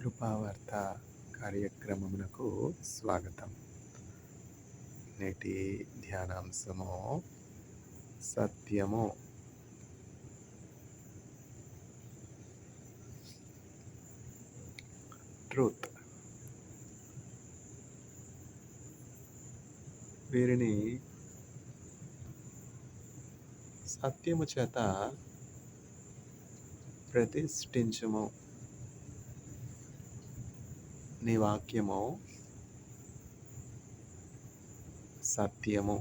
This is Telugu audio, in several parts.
కృపావార్త కార్యక్రమమునకు స్వాగతం. నేటి ధ్యానాంశము సత్యము. ట్రూత్. వీరిని సత్యము చేత ప్రతిష్ఠించుము. నీ వాక్యము సత్యము.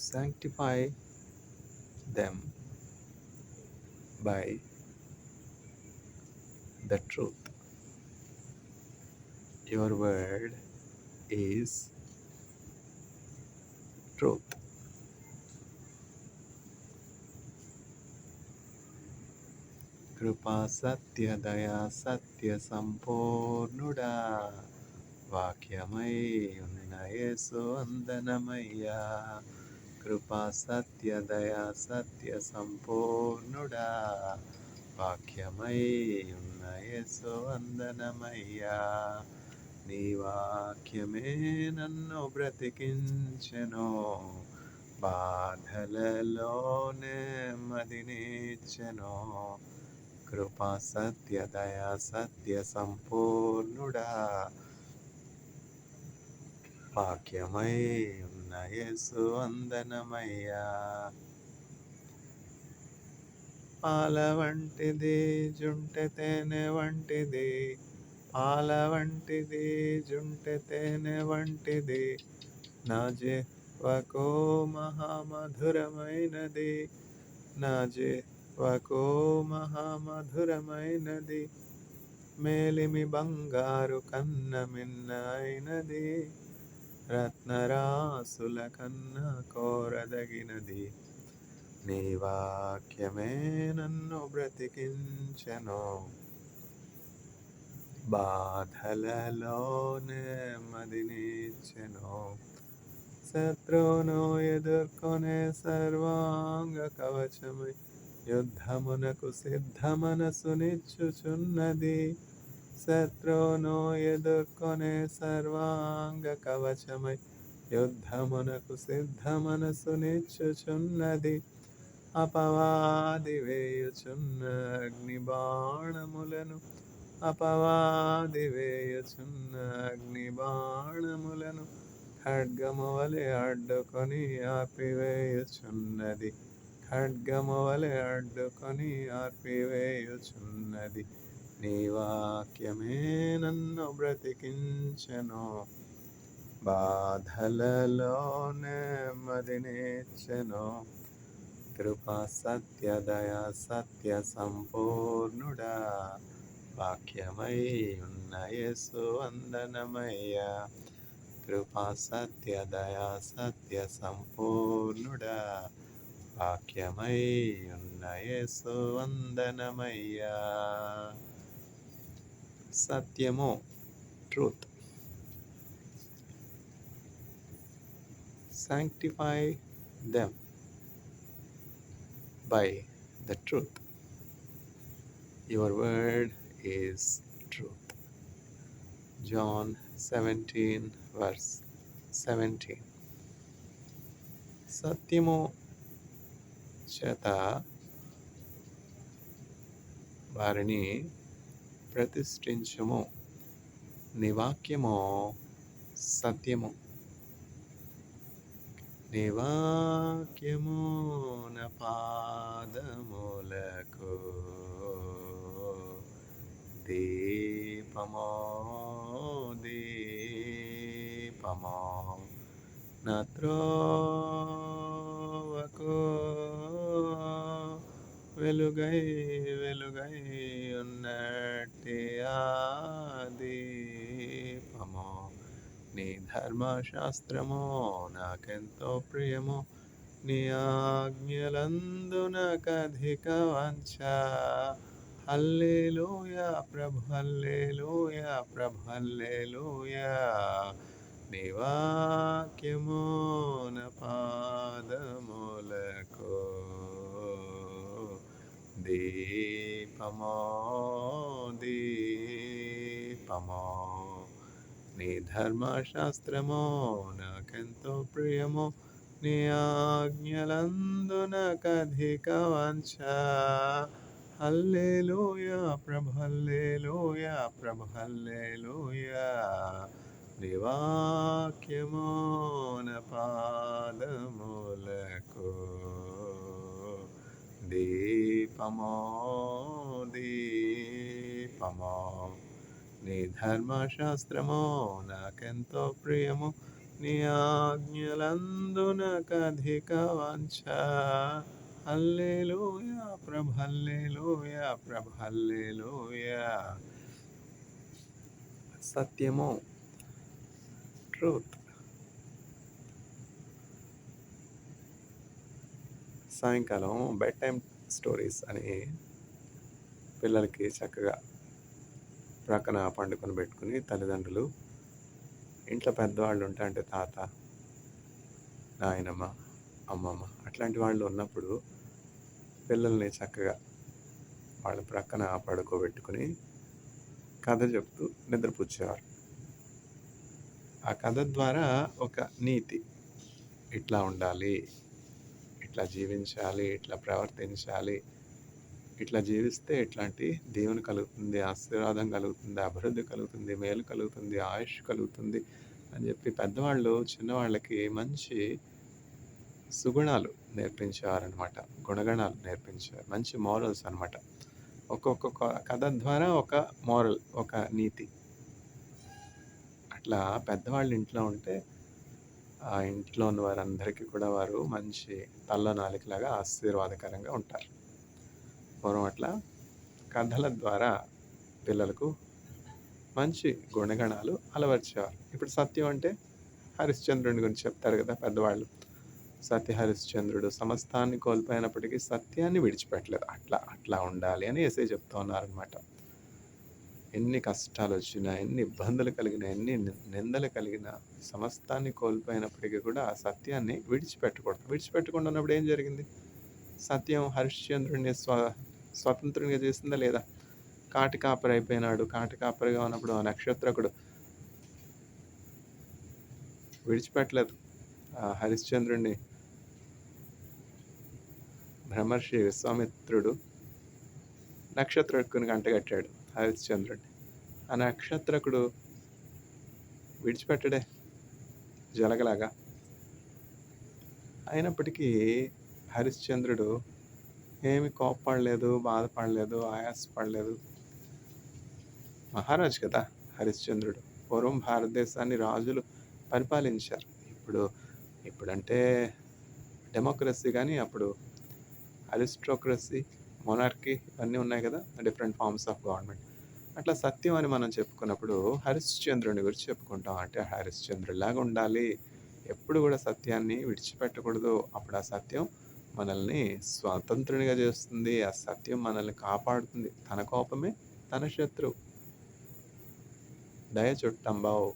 Sanctify them by the truth. Your word is truth. కృపా సత్య దయా సత్య సంపూర్ణుడా, వాక్యమై ఉన్న యేసు వందనమయ్యా. కృపా సత్య దయా సత్య సంపూర్ణుడా, వాక్యమై ఉన్న యేసు వందనమయ్యా. నీ వాక్యమే నన్ను బ్రతికించెను, బాధలలోనే మదినిచ్చెను. కృపా సత్య దయా సత్య సంపూర్ణుడా, వాక్యమై ఉన్న యేసు వందనమయ్యా. పాల వంటిది జుంటె తేనె వంటిది, పాల వంటిది జుంటె తేనె వంటిది, నా జీవకు మహామధురమైనది, నా జీవకు మహామధురమైనది. మేలిమి బంగారు కన్న మిన్న అయినది, రత్నరాసుల కన్న కోరదగినది. నీ వాక్యమే నన్ను బ్రతికించెను, బాధలలోనే మదినిచ్చెను. శత్రువును ఎదుర్కొనే సర్వాంగ కవచమై యుద్ధమునకు సిద్ధ మనసునిచ్చుచున్నది. శత్రువును ఎదుర్కొనే సర్వాంగ కవచమై యుద్ధమునకు సిద్ధ మనసునిచ్చుచున్నది. అపవాది వేయుచున్న అగ్ని బాణములను, అపవాది వేయుచున్న అగ్ని బాణములను ఖడ్గము వలె అడ్డుకొని ఆర్పివేయుచున్నది, ఖడ్గము వలె అడ్డుకొని ఆర్పివేయుచున్నది. నీ వాక్యమే నన్ను బ్రతికించెను, బాధలలోనే మదినిచ్చెను. కృపా సత్య దయా సత్య సంపూర్ణుడా, వాక్యమై ఉన్న యేసు వందనమయ్యా. కృపా సత్య దయా సత్య సంపూర్ణుడా, వాక్యమై ఉన్న యేసు వందనమయ్యా. సత్యము, truth. Sanctify them by the truth. Your word is truth. John 17 verse 17. సత్యము చేత వారిని ప్రతిష్ఠించుము. నీ వాక్యము సత్యము. నీ వాక్యము నా పాదములకు దీపమో, దీపమో, నా త్రోవకు వెలుగై వెలుగై ఉన్నట్టి ఆ దీపమో. నీ ధర్మశాస్త్రము నాకెంతో ప్రియము, నీ ఆజ్ఞలందు నాకధిక వాంఛ. హల్లెలూయా ప్రభు, హల్లెలూయా ప్రభు, హల్లెలూయా. నీ వాక్యము నా పాదములకు దీపమో దీపమో నీ ధర్మశాస్త్రమో నాకెంతో ప్రియమో నీ ఆజ్ఞలందునకధిక వాంఛ హల్లెలూయా ప్రభు హల్లెలూయా ప్రభు హల్లెలూయా నీ వాక్యమో నా పాదములకు దీపమో దీపమో నీ ధర్మశాస్త్రమో నాకెంతో ప్రియము నీ ఆజ్ఞలందునకధిక వాంఛ హల్లెలూయా ప్రభు హల్లెలూయా ప్రభు హల్లెలూయా సత్యము ట్రూత్. సాయంకాలం బెడ్ టైమ్ స్టోరీస్ అని పిల్లలకి చక్కగా ప్రక్కన పండుకొని పెట్టుకుని తల్లిదండ్రులు, ఇంట్లో పెద్దవాళ్ళు ఉంటే అంటే తాత, నాయనమ్మ, అమ్మమ్మ అట్లాంటి వాళ్ళు ఉన్నప్పుడు పిల్లల్ని చక్కగా వాళ్ళ ప్రక్కన పడుకోబెట్టుకుని కథ చెప్తూ నిద్రపుచ్చేవారు. ఆ కథ ద్వారా ఒక నీతి, ఇట్లా ఉండాలి, ఇట్లా జీవించాలి, ఇట్లా ప్రవర్తించాలి, ఇట్లా జీవిస్తే ఇట్లాంటి దీవెన కలుగుతుంది, ఆశీర్వాదం కలుగుతుంది, అభివృద్ధి కలుగుతుంది, మేలు కలుగుతుంది, ఆయుష్ కలుగుతుంది అని చెప్పి పెద్దవాళ్ళు చిన్నవాళ్ళకి మంచి సుగుణాలు నేర్పించేవారనమాట. గుణగణాలు నేర్పించేవారు, మంచి మోరల్స్ అనమాట. ఒక్కొక్క కథ ద్వారా ఒక మోరల్, ఒక నీతి. అట్లా పెద్దవాళ్ళు ఇంట్లో ఉంటే ఆ ఇంట్లో ఉన్న వారందరికీ కూడా వారు మంచి తల్ల నాలికలాగా ఆశీర్వాదకరంగా ఉంటారు. పూర్వం అట్లా కథల ద్వారా పిల్లలకు మంచి గుణగణాలు అలవర్చేవారు. ఇప్పుడు సత్యం అంటే హరిశ్చంద్రుని గురించి చెప్తారు కదా పెద్దవాళ్ళు. సత్య హరిశ్చంద్రుడు సమస్తాన్ని కోల్పోయినప్పటికీ సత్యాన్ని విడిచిపెట్టలేదు. అట్లా ఉండాలి అని యేసయ్య చెప్తూ ఉన్నారనమాట. ఎన్ని కష్టాలు వచ్చినా, ఎన్ని ఇబ్బందులు కలిగినా, ఎన్ని నిందలు కలిగినా, సమస్తాన్ని కోల్పోయినప్పటికీ కూడా ఆ సత్యాన్ని విడిచిపెట్టకూడదు. విడిచిపెట్టకుండా ఉన్నప్పుడు ఏం జరిగింది? సత్యం హరిశ్చంద్రుడిని స్వతంత్రంగా చేసిందా లేదా? కాటి కాపరి అయిపోయినాడు. కాటి కాపరిగా ఉన్నప్పుడు ఆ నక్షత్రకుడు విడిచిపెట్టలేదు. ఆ హరిశ్చంద్రుడిని బ్రహ్మర్షి విశ్వామిత్రుడు నక్షత్రకుని అంటగట్టాడు హరిశ్చంద్రుడిని. ఆ నక్షత్రకుడు విడిచిపెట్టడే జలగలాగా. అయినప్పటికీ హరిశ్చంద్రుడు ఏమి కోప్పడలేదు, బాధపడలేదు, ఆయాసపడలేదు. మహారాజు కదా హరిశ్చంద్రుడు. పూర్వం భారతదేశాన్ని రాజులు పరిపాలించారు. ఇప్పుడంటే డెమోక్రసీ, కానీ అప్పుడు అరిస్టోక్రసీ, మొనార్కీ ఇవన్నీ ఉన్నాయి కదా, డిఫరెంట్ ఫార్మ్స్ ఆఫ్ గవర్నమెంట్. అట్లా సత్యం అని మనం చెప్పుకున్నప్పుడు హరిశ్చంద్రుని గురించి చెప్పుకుంటాం. అంటే హరిశ్చంద్రుడిలాగా ఉండాలి, ఎప్పుడు కూడా సత్యాన్ని విడిచిపెట్టకూడదు. అప్పుడు ఆ సత్యం మనల్ని స్వతంత్రునిగా చేస్తుంది, ఆ సత్యం మనల్ని కాపాడుతుంది. తన కోపమే తన శత్రువు. దయ చుట్టంబావు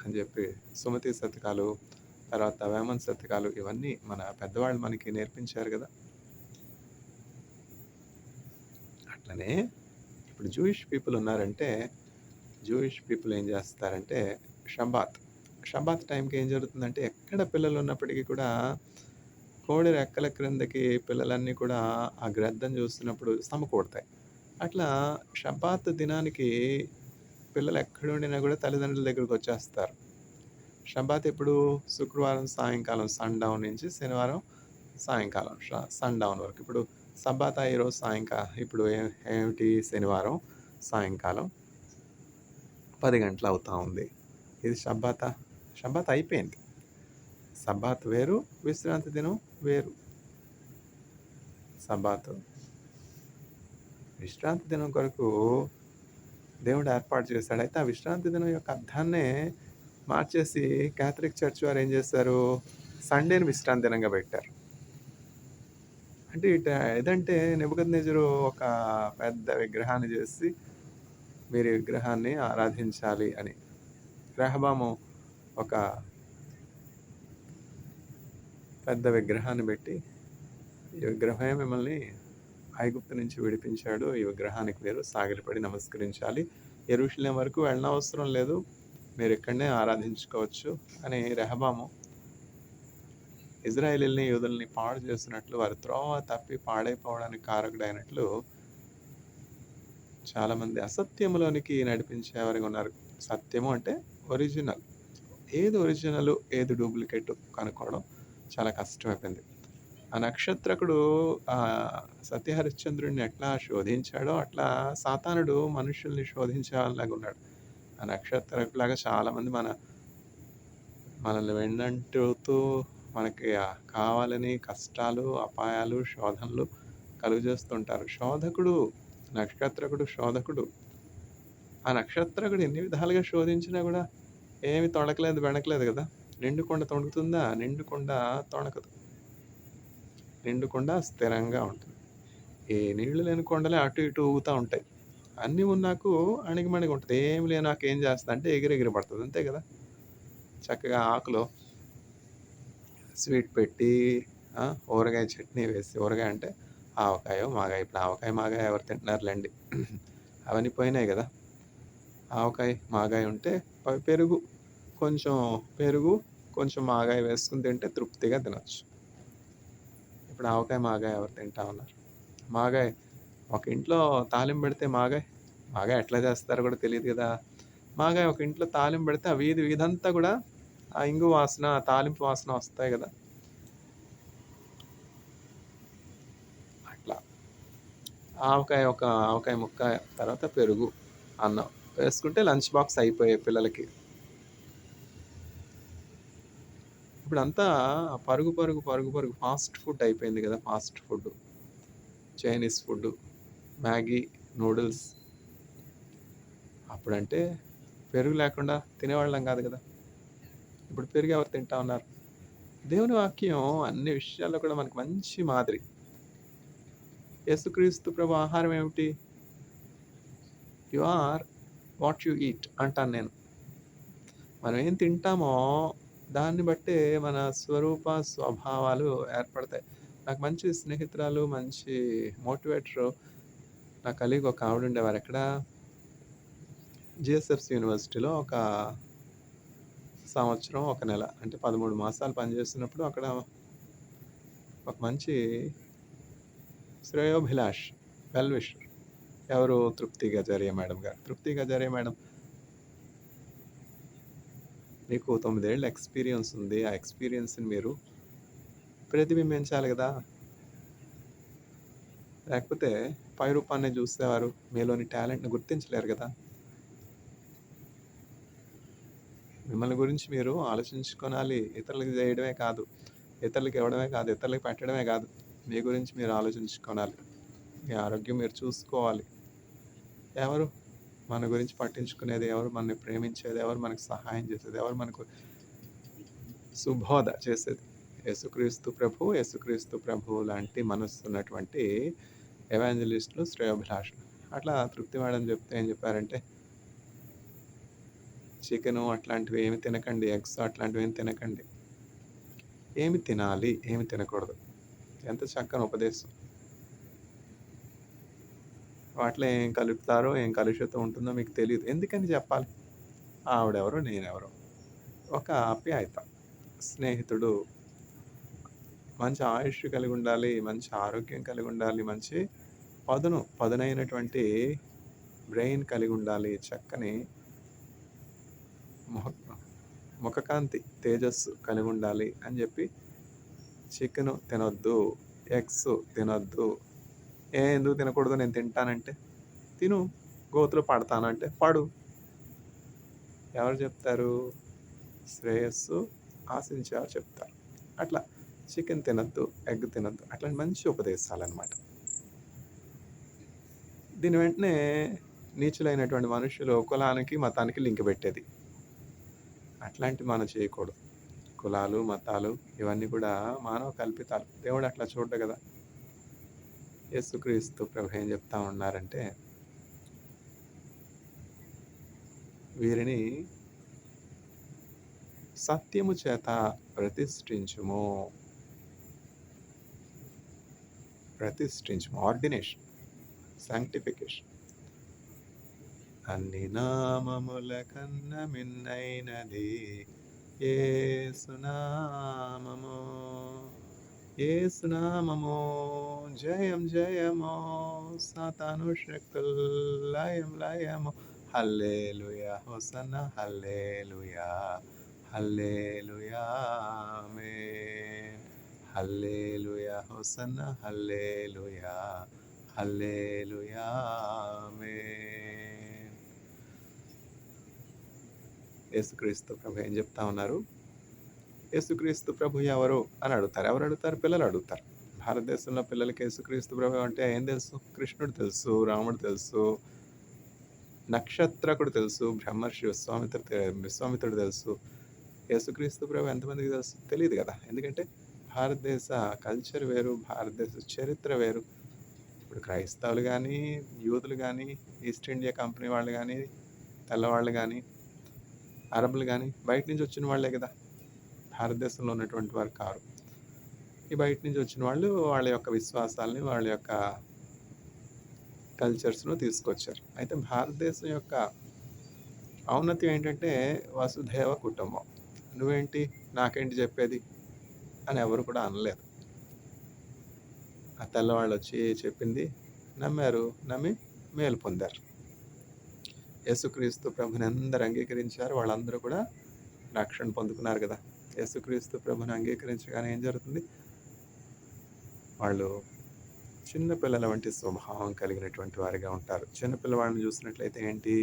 అని చెప్పి సుమతి శతకాలు, తర్వాత వేమన శతకాలు ఇవన్నీ మన పెద్దవాళ్ళు మనకి నేర్పించారు కదా. అట్లనే ఇప్పుడు జూయిష్ పీపుల్ ఉన్నారంటే, జూయిష్ పీపుల్ ఏం చేస్తారంటే షబాత్ టైంకి ఏం జరుగుతుందంటే, ఎక్కడ పిల్లలు ఉన్నప్పటికీ కూడా కోడి రెక్కల క్రిందకి పిల్లలన్నీ కూడా ఆ గ్రద్దను చూస్తున్నప్పుడు సమకూడతాయి. అట్లా షబాత్ దినానికి పిల్లలు ఎక్కడుండినా కూడా తల్లిదండ్రుల దగ్గరికి వచ్చేస్తారు. షబాత్ ఎప్పుడు? శుక్రవారం సాయంకాలం సన్‌డౌన్ నుంచి శనివారం సాయంకాలం సన్‌డౌన్ వరకు. ఇప్పుడు సబ్బాతా ఈరోజు ఇప్పుడు ఏమిటి? శనివారం సాయంకాలం 10 గంటలు అవుతా ఉంది. ఇది షబాత్ అయిపోయింది. సబ్బాత్ వేరు, విశ్రాంతి దినం వేరు. సబ్బాత్ విశ్రాంతి దినం కొరకు దేవుడు ఏర్పాటు చేశాడు. అయితే ఆ విశ్రాంతి దినం యొక్క అర్థాన్నే మార్చేసి క్యాథలిక్ చర్చ్ వారు ఏం చేశారు? సండేని విశ్రాంతి దినంగా పెట్టారు. అంటే ఏదంటే నెబుకద్నెజరు ఒక పెద్ద విగ్రహాన్ని చేసి మీరు ఈ విగ్రహాన్ని ఆరాధించాలి అని. రెహబాము ఒక పెద్ద విగ్రహాన్ని పెట్టి, ఈ విగ్రహమే మిమ్మల్ని ఐగుప్తు నుంచి విడిపించాడు. ఈ విగ్రహానికి మీరు సాగిలపడి నమస్కరించాలి. యెరూషలేం వరకు వెళ్ళనవసరం లేదు. మీరు ఇక్కడనే ఆరాధించుకోవచ్చు అని రెహబాము ఇజ్రాయేలీయుల్ని, యూదుల్ని పాడు చేసినట్లు, వారి త్రోవ తప్పి పాడైపోవడానికి కారకుడైనట్లు చాలామంది అసత్యములోనికి నడిపించేవారుగా ఉన్నారు. సత్యము అంటే ఒరిజినల్. ఏది ఒరిజినల్, ఏది డూప్లికేట్ కనుక్కోవడం చాలా కష్టమైపోయింది. ఆ నక్షత్రకుడు సత్యహరిశ్చంద్రుడిని ఎట్లా శోధించాడో, అట్లా సాతానుడు మనుషుల్ని శోధించే వాళ్ళలాగా ఉన్నాడు. ఆ నక్షత్రకులాగా చాలామంది మనల్ని వెన్నంటుతూ మనకి కావాలని కష్టాలు, అపాయాలు, శోధనలు కలుగజేస్తుంటారు. నక్షత్రకుడు శోధకుడు. ఆ నక్షత్రకుడు ఎన్ని విధాలుగా శోధించినా కూడా ఏమి తొణకలేదు, బెణకలేదు కదా! నిండు కొండ తొణుకుతుందా? నిండు కొండ తొణకదు. నిండు కొండ స్థిరంగా ఉంటుంది. ఈ నీళ్లు లేని కొండలే అటు ఇటు ఊగుతా ఉంటాయి. అన్నీ ఉన్నాకు అణిగిమణిగి ఉంటది. ఏమి లేనాక ఏం చేస్తదంటే ఎగిరెగిరి పడతది. అంతే కదా! చక్కగా ఆకులో స్వీట్ పెట్టి ఊరగాయ చట్నీ వేసి, ఊరగాయ అంటే ఆవకాయో, మాగాయ. ఇప్పుడు ఆవకాయ, మాగాయ ఎవరు తింటున్నారులెండి. అవన్నీ పోయినాయి కదా! ఆవకాయ, మాగాయ ఉంటే పెరుగు, కొంచెం మాగాయ వేసుకొని తింటే తృప్తిగా తినొచ్చు. ఇప్పుడు ఆవకాయ, మాగాయ ఎవరు తింటా ఉన్నారు? మాగాయ ఒక ఇంట్లో తాలింపు పెడితే మాగాయ ఎట్లా చేస్తారో కూడా తెలియదు కదా! మాగాయ ఒక ఇంట్లో తాలింపు పెడితే ఆ వీధంతా కూడా ఆ ఇంగు వాసన, ఆ తాలింపు వాసన వస్తాయి కదా! అట్లా ఆవకాయ ముక్క, తర్వాత పెరుగు, అన్నం వేసుకుంటే లంచ్ బాక్స్ అయిపోయాయి పిల్లలకి. ఇప్పుడంతా పరుగు ఫాస్ట్ ఫుడ్ అయిపోయింది కదా! Fast food, Chinese food, Maggi, noodles. అప్పుడంటే పెరుగు లేకుండా తినేవాళ్ళం కాదు కదా! ఇప్పుడు పెరుగు ఎవరు తింటా ఉన్నారు? దేవుని వాక్యం అన్ని విషయాల్లో కూడా మనకు మంచి మాదిరి. యేసుక్రీస్తు ప్రభు ఆహారం ఏమిటి? You are what you eat అంటాను నేను. మనం ఏం తింటామో దాన్ని బట్టే మన స్వభావాలు ఏర్పడతాయి. నాకు మంచి స్నేహితురాలు, మంచి మోటివేటరు, నా కలీగ్ ఒక ఆవిడ ఉండేవారు. ఎక్కడ? జిఎస్ఎఫ్సి యూనివర్సిటీలో ఒక సంవత్సరం, ఒక నెల, అంటే 13 మాసాలు పనిచేస్తున్నప్పుడు అక్కడ ఒక మంచి శ్రేయోభిలాష్, వెల్ విషర్. ఎవరు? తృప్తి గజారియా మేడం గారు. తృప్తి గజారియా మేడం, మీకు 9 ఏళ్ల ఎక్స్‌పీరియన్స్ ఉంది. ఆ ఎక్స్‌పీరియన్స్‌ని మీరు ప్రతిబింబించాలి కదా! లేకపోతే పై రూపాన్నే చూసేవారు మీలోని టాలెంట్‌ని గుర్తించలేరు కదా! మిమ్మల్ని గురించి మీరు ఆలోచించుకోనాలి. ఇతరులకి చేయడమే కాదు, ఇతరులకి ఇవ్వడమే కాదు, ఇతరులకి పెట్టడమే కాదు. మీ గురించి మీరు ఆలోచించుకోనాలి. మీ ఆరోగ్యం మీరు చూసుకోవాలి. ఎవరు మన గురించి పట్టించుకునేది? ఎవరు మనల్ని ప్రేమించేది? ఎవరు మనకు సహాయం చేసేది? ఎవరు మనకు సుబోధ చేసేది? యేసుక్రీస్తు ప్రభు లాంటి మనసున్నటువంటి ఎవాంజలిస్టులు, శ్రేయోభిలాషులు. అట్లా తృప్తి మేడం చెప్తే ఏం చెప్పారంటే, చికెను అట్లాంటివి ఏమి తినకండి, ఎగ్స్ అట్లాంటివి ఏమి తినకండి. ఏమి తినాలి, ఏమి తినకూడదు. ఎంత చక్కని ఉపదేశం. వాటిలో ఏం కలుపుతారో, ఏం కలుషితం ఉంటుందో మీకు తెలీదు. ఎందుకని చెప్పాలి? ఆవిడెవరో, నేనెవరో. ఒక ఆప్యాయత, స్నేహితుడు, మంచి ఆయుష్ కలిగి ఉండాలి, మంచి ఆరోగ్యం కలిగి ఉండాలి, మంచి పదునైనటువంటి బ్రెయిన్ కలిగి ఉండాలి, చక్కని ముఖకాంతి, తేజస్సు కలిగి ఉండాలి అని చెప్పి చికెను తినొద్దు, ఎగ్స్ తినొద్దు. ఎందుకు తినకూడదు? నేను తింటానంటే తిను. గోతిలో పడతానంటే పడు. ఎవరు చెప్తారు? శ్రేయస్సు ఆశించేవారు చెప్తారు. అట్లా చికెన్ తినొద్దు, ఎగ్ తినొద్దు, అట్లాంటి మంచి ఉపదేశాలన్నమాట. దీని వెంటనే నీచులైనటువంటి మనుషులు కులానికి, మతానికి లింక్ పెట్టేది. అట్లాంటివి మనం చేయకూడదు. కులాలు, మతాలు ఇవన్నీ కూడా మానవ కల్పితాలు. దేవుడు అట్లా చూడడు కదా! యేసుక్రీస్తు ప్రభు ఏం చెప్తా ఉన్నారంటే, వీరిని సత్యము చేత ప్రతిష్ఠించుము. ప్రతిష్ఠించము. Ordination, sanctification. అన్ని నామముల కన్న మిన్నైనది యేసునామము. యేసునామము జయం జయము, సాతాను శక్తుల్ లయం లయము. హల్లెలూయా హోసన్నా హల్లెలూయా హల్లెలూయా ఆమేన్. హల్లెలూయా హోసన్నా హల్లెలూయా హల్లెలూయా ఆమేన్. యేసుక్రీస్తు ప్రభు ఏం చెప్తా ఉన్నారు? యేసుక్రీస్తు ప్రభు ఎవరు అని అడుగుతారు. ఎవరు అడుగుతారు? పిల్లలు అడుగుతారు. భారతదేశంలో పిల్లలకి యేసుక్రీస్తు ప్రభు అంటే ఏం తెలుసు? కృష్ణుడు తెలుసు, రాముడు తెలుసు, నక్షత్రకుడు తెలుసు, బ్రహ్మర్షి విశ్వామిత్రుడు తెలుసు. యేసుక్రీస్తు ప్రభు ఎంతమందికి తెలుసు? తెలియదు కదా. ఎందుకంటే భారతదేశ కల్చర్ వేరు, భారతదేశ చరిత్ర వేరు. ఇప్పుడు క్రైస్తవులు కానీ, యూదులు కానీ, ఈస్ట్ ఇండియా కంపెనీ వాళ్ళు కానీ, తెల్లవాళ్ళు కానీ, అరబులు కానీ బయట నుంచి వచ్చిన వాళ్ళే కదా, భారతదేశంలో ఉన్నటువంటి వారు కారు. ఈ బయట నుంచి వచ్చిన వాళ్ళు వాళ్ళ యొక్క విశ్వాసాలని, వాళ్ళ యొక్క కల్చర్స్ను తీసుకొచ్చారు. అయితే భారతదేశం యొక్క ఔన్నత్యం ఏంటంటే వసుధైవ కుటుంబం. నువ్వేంటి నాకేంటి చెప్పేది అని ఎవరు కూడా అనలేదు. ఆ తెల్లవాళ్ళు వచ్చి చెప్పింది నమ్మారు, నమ్మి మేలు పొందారు. యేసుక్రీస్తు ప్రభుని అందరూ అంగీకరించారు, వాళ్ళందరూ కూడా రక్షణ పొందుకున్నారు కదా. యేసుక్రీస్తు ప్రభుని అంగీకరించగానే ఏం జరుగుతుంది? వాళ్ళు చిన్నపిల్లల వంటి స్వభావం కలిగినటువంటి వారిగా ఉంటారు. చిన్నపిల్లవాడిని చూసినట్లయితే ఏంటి,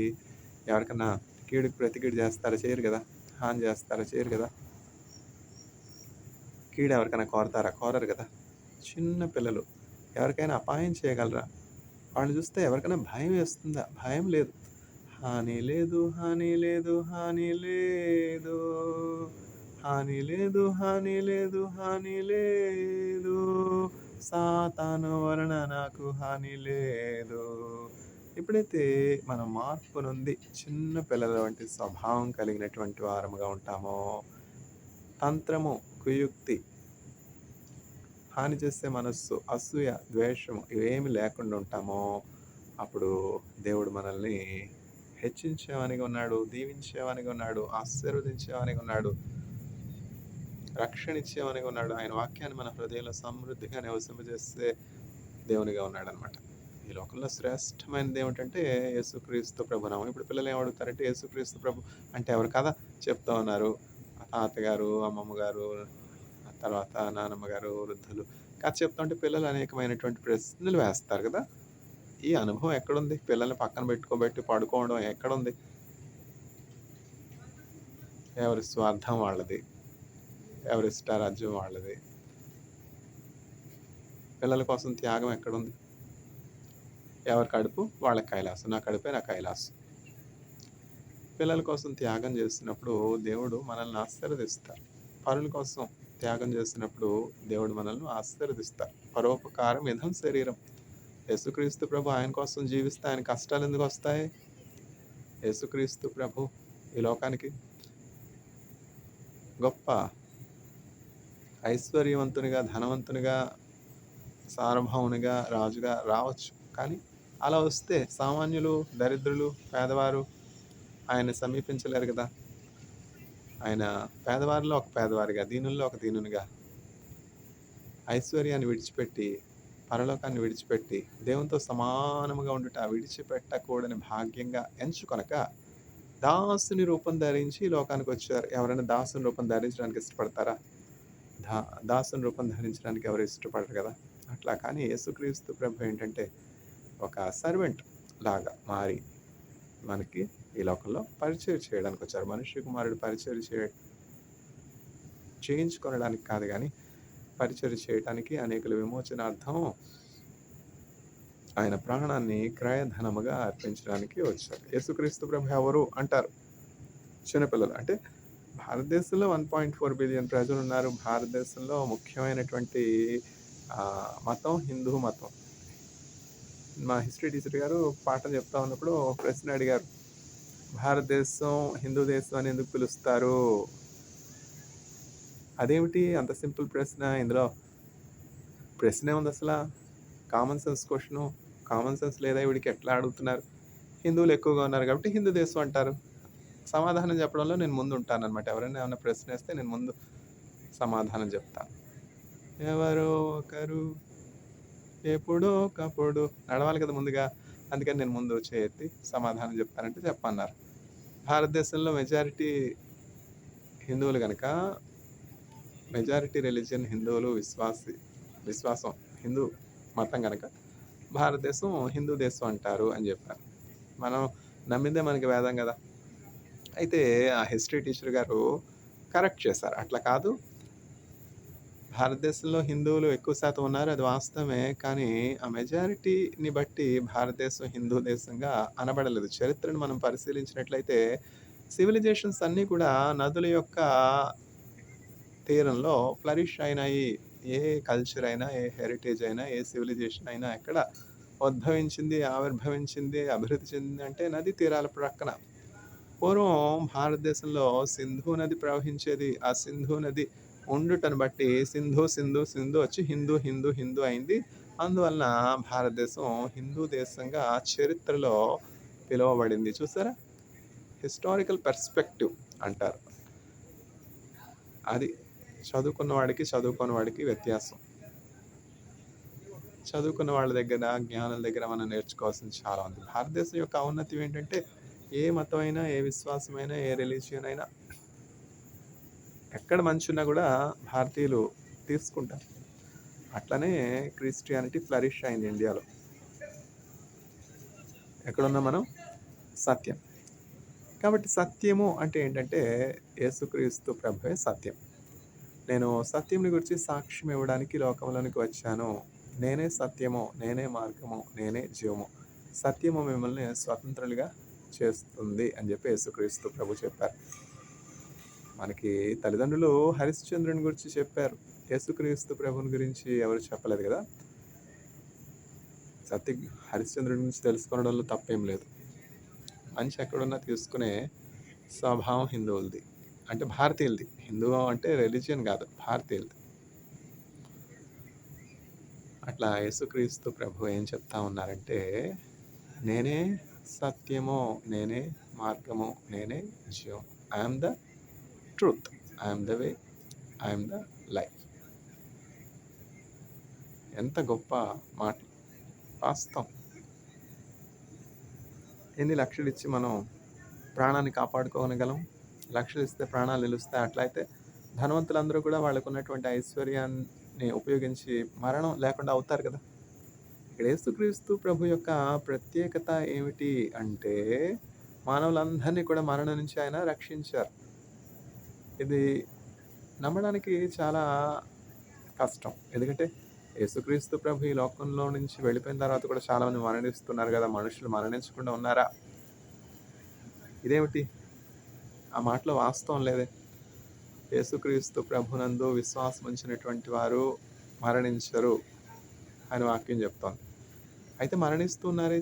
ఎవరికన్నా కీడుకు ప్రతికీడు చేస్తారా? చేయరు కదా. హాని చేస్తారా? చేయరు కదా. కీడు ఎవరికైనా కోరతారా? కోరరు కదా. చిన్న పిల్లలు ఎవరికైనా అపాయం చేయగలరా? వాళ్ళని చూస్తే ఎవరికైనా భయం వేస్తుందా? భయం లేదు. హాని లేదు, హాని లేదు, హాని లేదు, హాని లేదు, హాని లేదు, హాని లేదు, సాతాను వలన నాకు హాని లేదు. ఎప్పుడైతే మనం మార్పు నుండి చిన్న పిల్లల వంటి స్వభావం కలిగినటువంటి వారముగా ఉంటామో, తంత్రము, కుయుక్తి, హాని చేసే మనస్సు, అసూయ, ద్వేషము ఇవేమి లేకుండా ఉంటామో, అప్పుడు దేవుడు మనల్ని హెచ్చించేవానిగా ఉన్నాడు, దీవించేవానిగా ఉన్నాడు, ఆశీర్వదించేవానిగా ఉన్నాడు, రక్షణ ఇచ్చేవానిగా ఉన్నాడు. ఆయన వాక్యాన్ని మన హృదయంలో సమృద్ధిగా నివసింపజేసే దేవునిగా ఉన్నాడు అనమాట. ఈ లోకంలో శ్రేష్టమైనది ఏమిటంటే యేసుక్రీస్తు ప్రభునామం. ఇప్పుడు పిల్లలు ఏమడుగుతారంటే యేసుక్రీస్తు ప్రభు అంటే ఎవరు కదా చెప్తా ఉన్నారు. తాతగారు, అమ్మమ్మ గారు, తర్వాత నానమ్మ గారు, వృద్ధులు కథ చెప్తా ఉంటే పిల్లలు అనేకమైనటువంటి ప్రశ్నలు వేస్తారు కదా. ఈ అనుభవం ఎక్కడుంది? పిల్లల్ని పక్కన పెట్టుకోబెట్టి పడుకోవడం ఎక్కడుంది? ఎవరి స్వార్థం వాళ్ళది, ఎవరి ఇష్టారాజ్యం వాళ్ళది. పిల్లల కోసం త్యాగం ఎక్కడుంది? ఎవరి కడుపు వాళ్ళ కైలాసం, నా కడుపే నా కైలాసం. పిల్లల కోసం త్యాగం చేసినప్పుడు దేవుడు మనల్ని ఆశీర్వదిస్తారు. పరుల కోసం త్యాగం చేసినప్పుడు దేవుడు మనల్ని ఆశీర్వదిస్తారు. పరోపకారం ఇదం శరీరం. యేసుక్రీస్తు ప్రభు ఆయన కోసం జీవిస్తే ఆయన కష్టాలు ఎందుకు వస్తాయి? యేసుక్రీస్తు ప్రభు ఈ లోకానికి గొప్ప ఐశ్వర్యవంతునిగా, ధనవంతునిగా, సార్వభౌమునిగా, రాజుగా రావచ్చు. కానీ అలా వస్తే సామాన్యులు, దరిద్రులు, పేదవారు ఆయన సమీపించలేరు కదా. ఆయన పేదవారిలో ఒక పేదవారిగా, దీనుల్లో ఒక దీనునిగా, ఐశ్వర్యాన్ని విడిచిపెట్టి, పరలోకాన్ని విడిచిపెట్టి, దేవునితో సమానముగా ఉండుట విడిచిపెట్టకూడని భాగ్యంగా ఎంచుకొనక దాసుని రూపం ధరించి ఈ లోకానికి వచ్చారు. ఎవరైనా దాసుని రూపం ధరించడానికి ఇష్టపడతారా? దాసుని రూపం ధరించడానికి ఎవరు ఇష్టపడరు కదా. అట్లా కానీ యేసుక్రీస్తు ప్రభు ఏంటంటే ఒక సర్వెంట్ లాగా మారి మనకి ఈ లోకంలో పరిచయం చేయడానికి వచ్చారు. మనుష్య కుమారుడు పరిచయం చేయించుకొనడానికి కాదు కానీ పరిచయం చేయడానికి, అనేకుల విమోచనార్థం ఆయన ప్రాణాన్ని క్రయధనముగా అర్పించడానికి వచ్చారు. యేసుక్రీస్తు ప్రభు ఎవరు అంటారు చిన్నపిల్లలు. అంటే భారతదేశంలో 1.4 బిలియన్ ప్రజలు ఉన్నారు. భారతదేశంలో ముఖ్యమైనటువంటి మతం హిందూ మతం. మా హిస్టరీ టీచర్ గారు పాఠం చెప్తా ఉన్నప్పుడు ప్రశ్న అడిగారు, భారతదేశం హిందూ దేశం అని ఎందుకు పిలుస్తారు? అదేమిటి అంత సింపుల్ ప్రశ్న? ఇందులో ప్రశ్న ఏముంది అసలు? Common sense question. Common sense లేదా వీడికి ఎట్లా అడుగుతున్నారు? హిందువులు ఎక్కువగా ఉన్నారు కాబట్టి హిందూ దేశం అంటారు. సమాధానం చెప్పడంలో నేను ముందుంటాననమాట. ఎవరైనా ఏమన్నా ప్రశ్నేస్తే నేను ముందు సమాధానం చెప్తాను. ఎవరో ఒకరు ఎప్పుడో ఒకప్పుడు నడవాలి కదా ముందుగా. అందుకని నేను ముందు చేయెత్తి సమాధానం చెప్తానంటే చెప్పన్నారు. భారతదేశంలో మెజారిటీ హిందువులు గనక మెజారిటీ రిలీజియన్ హిందువులు విశ్వాసం హిందూ మతం గనక భారతదేశం హిందూ దేశం అంటారు అని చెప్పారు. మనం నమ్మిందే మనకి వేదం కదా! అయితే ఆ హిస్టరీ టీచర్ గారు కరెక్ట్ చేశారు. అట్లా కాదు, భారతదేశంలో హిందువులు ఎక్కువ శాతం ఉన్నారు. అది వాస్తవమే. కానీ ఆ మెజారిటీని బట్టి భారతదేశం హిందూ దేశంగా అనబడలేదు. చరిత్రను మనం పరిశీలించినట్లయితే సివిలైజేషన్స్ అన్నీ కూడా నదుల యొక్క తీరంలో ఫ్లరిష్ అయినాయి. ఏ కల్చర్ అయినా, ఏ హెరిటేజ్ అయినా, ఏ సివిలైజేషన్ అయినా ఎక్కడ ఉద్భవించింది, ఆవిర్భవించింది, అభివృద్ధి చెందింది అంటే నదీ తీరాల ప్రక్కన. పూర్వం భారతదేశంలో సింధు నది ప్రవహించేది. ఆ సింధు నది ఉండుటను బట్టి సింధు వచ్చి హిందూ అయింది. అందువలన భారతదేశం హిందూ దేశంగా చరిత్రలో పిలువబడింది. చూసారా? హిస్టారికల్ పర్స్పెక్టివ్ అంటారు. అది చదువుకున్న వాడికి, చదువుకోని వాడికి వ్యత్యాసం. చదువుకున్న వాళ్ళ దగ్గర, జ్ఞానుల దగ్గర మనం నేర్చుకోవాల్సింది చాలా ఉంది. భారతదేశం యొక్క ఔన్నత్యం ఏంటంటే ఏ మతమైనా, ఏ విశ్వాసమైనా, ఏ రిలీజియన్ అయినా ఎక్కడ మంచున్నా కూడా భారతీయులు తీసుకుంటారు. అట్లనే క్రిస్టియానిటీ ఫ్లరిష్ అయింది ఇండియాలో. ఎక్కడున్నా మనం సత్యం. కాబట్టి సత్యము అంటే ఏంటంటే యేసుక్రీస్తు ప్రభువే సత్యం. నేను సత్యంని గురించి సాక్ష్యం ఇవ్వడానికి లోకంలోనికి వచ్చాను. నేనే సత్యము, నేనే మార్గము, నేనే జీవము. సత్యము మిమ్మల్ని స్వతంత్రులుగా చేస్తుంది అని చెప్పి యేసుక్రీస్తు ప్రభు చెప్పారు. మనకి తల్లిదండ్రులు హరిశ్చంద్రుని గురించి చెప్పారు. యేసుక్రీస్తు ప్రభుని గురించి ఎవరు చెప్పలేదు కదా! హరిశ్చంద్రుడి గురించి తెలుసుకోవడంలో తప్పేం లేదు. మంచి ఎక్కడున్నా తీసుకునే స్వభావం హిందువులది, అంటే భారతీయులది. హిందూ అంటే రిలీజియన్ కాదు, భారతీయులది. అట్లా యేసుక్రీస్తు ప్రభు ఏం చెప్తా ఉన్నారంటే నేనే సత్యము, నేనే మార్గము, నేనే జీవం. I'm the truth, I'm the way, I'm the life. ఎంత గొప్ప మాట! వాస్తవం. ఎన్ని లక్షలు ఇచ్చి మనం ప్రాణాన్ని కాపాడుకోగలం? లక్షలు ఇస్తే ప్రాణాలు నిలుస్తాయి. అట్లయితే ధనవంతులందరూ కూడా వాళ్ళకు ఉన్నటువంటి ఐశ్వర్యాన్ని ఉపయోగించి మరణం లేకుండా అవుతారు కదా! ఇక్కడ యేసుక్రీస్తు ప్రభు యొక్క ప్రత్యేకత ఏమిటి అంటే మానవులందరినీ కూడా మరణం నుంచి ఆయన రక్షించారు. ఇది నమ్మడానికి చాలా కష్టం. ఎందుకంటే యేసుక్రీస్తు ప్రభు ఈ లోకంలో నుంచి వెళ్ళిపోయిన తర్వాత కూడా చాలామంది మరణిస్తున్నారు కదా! మనుషులు మరణించకుండా ఉన్నారా? ఇదేమిటి? ఆ మాటలో వాస్తవం లేదే. యేసుక్రీస్తు ప్రభునందు విశ్వాసం ఉంచినటువంటి వారు మరణించరు అని వాక్యం చెప్తోంది. అయితే మరణిస్తున్నారే,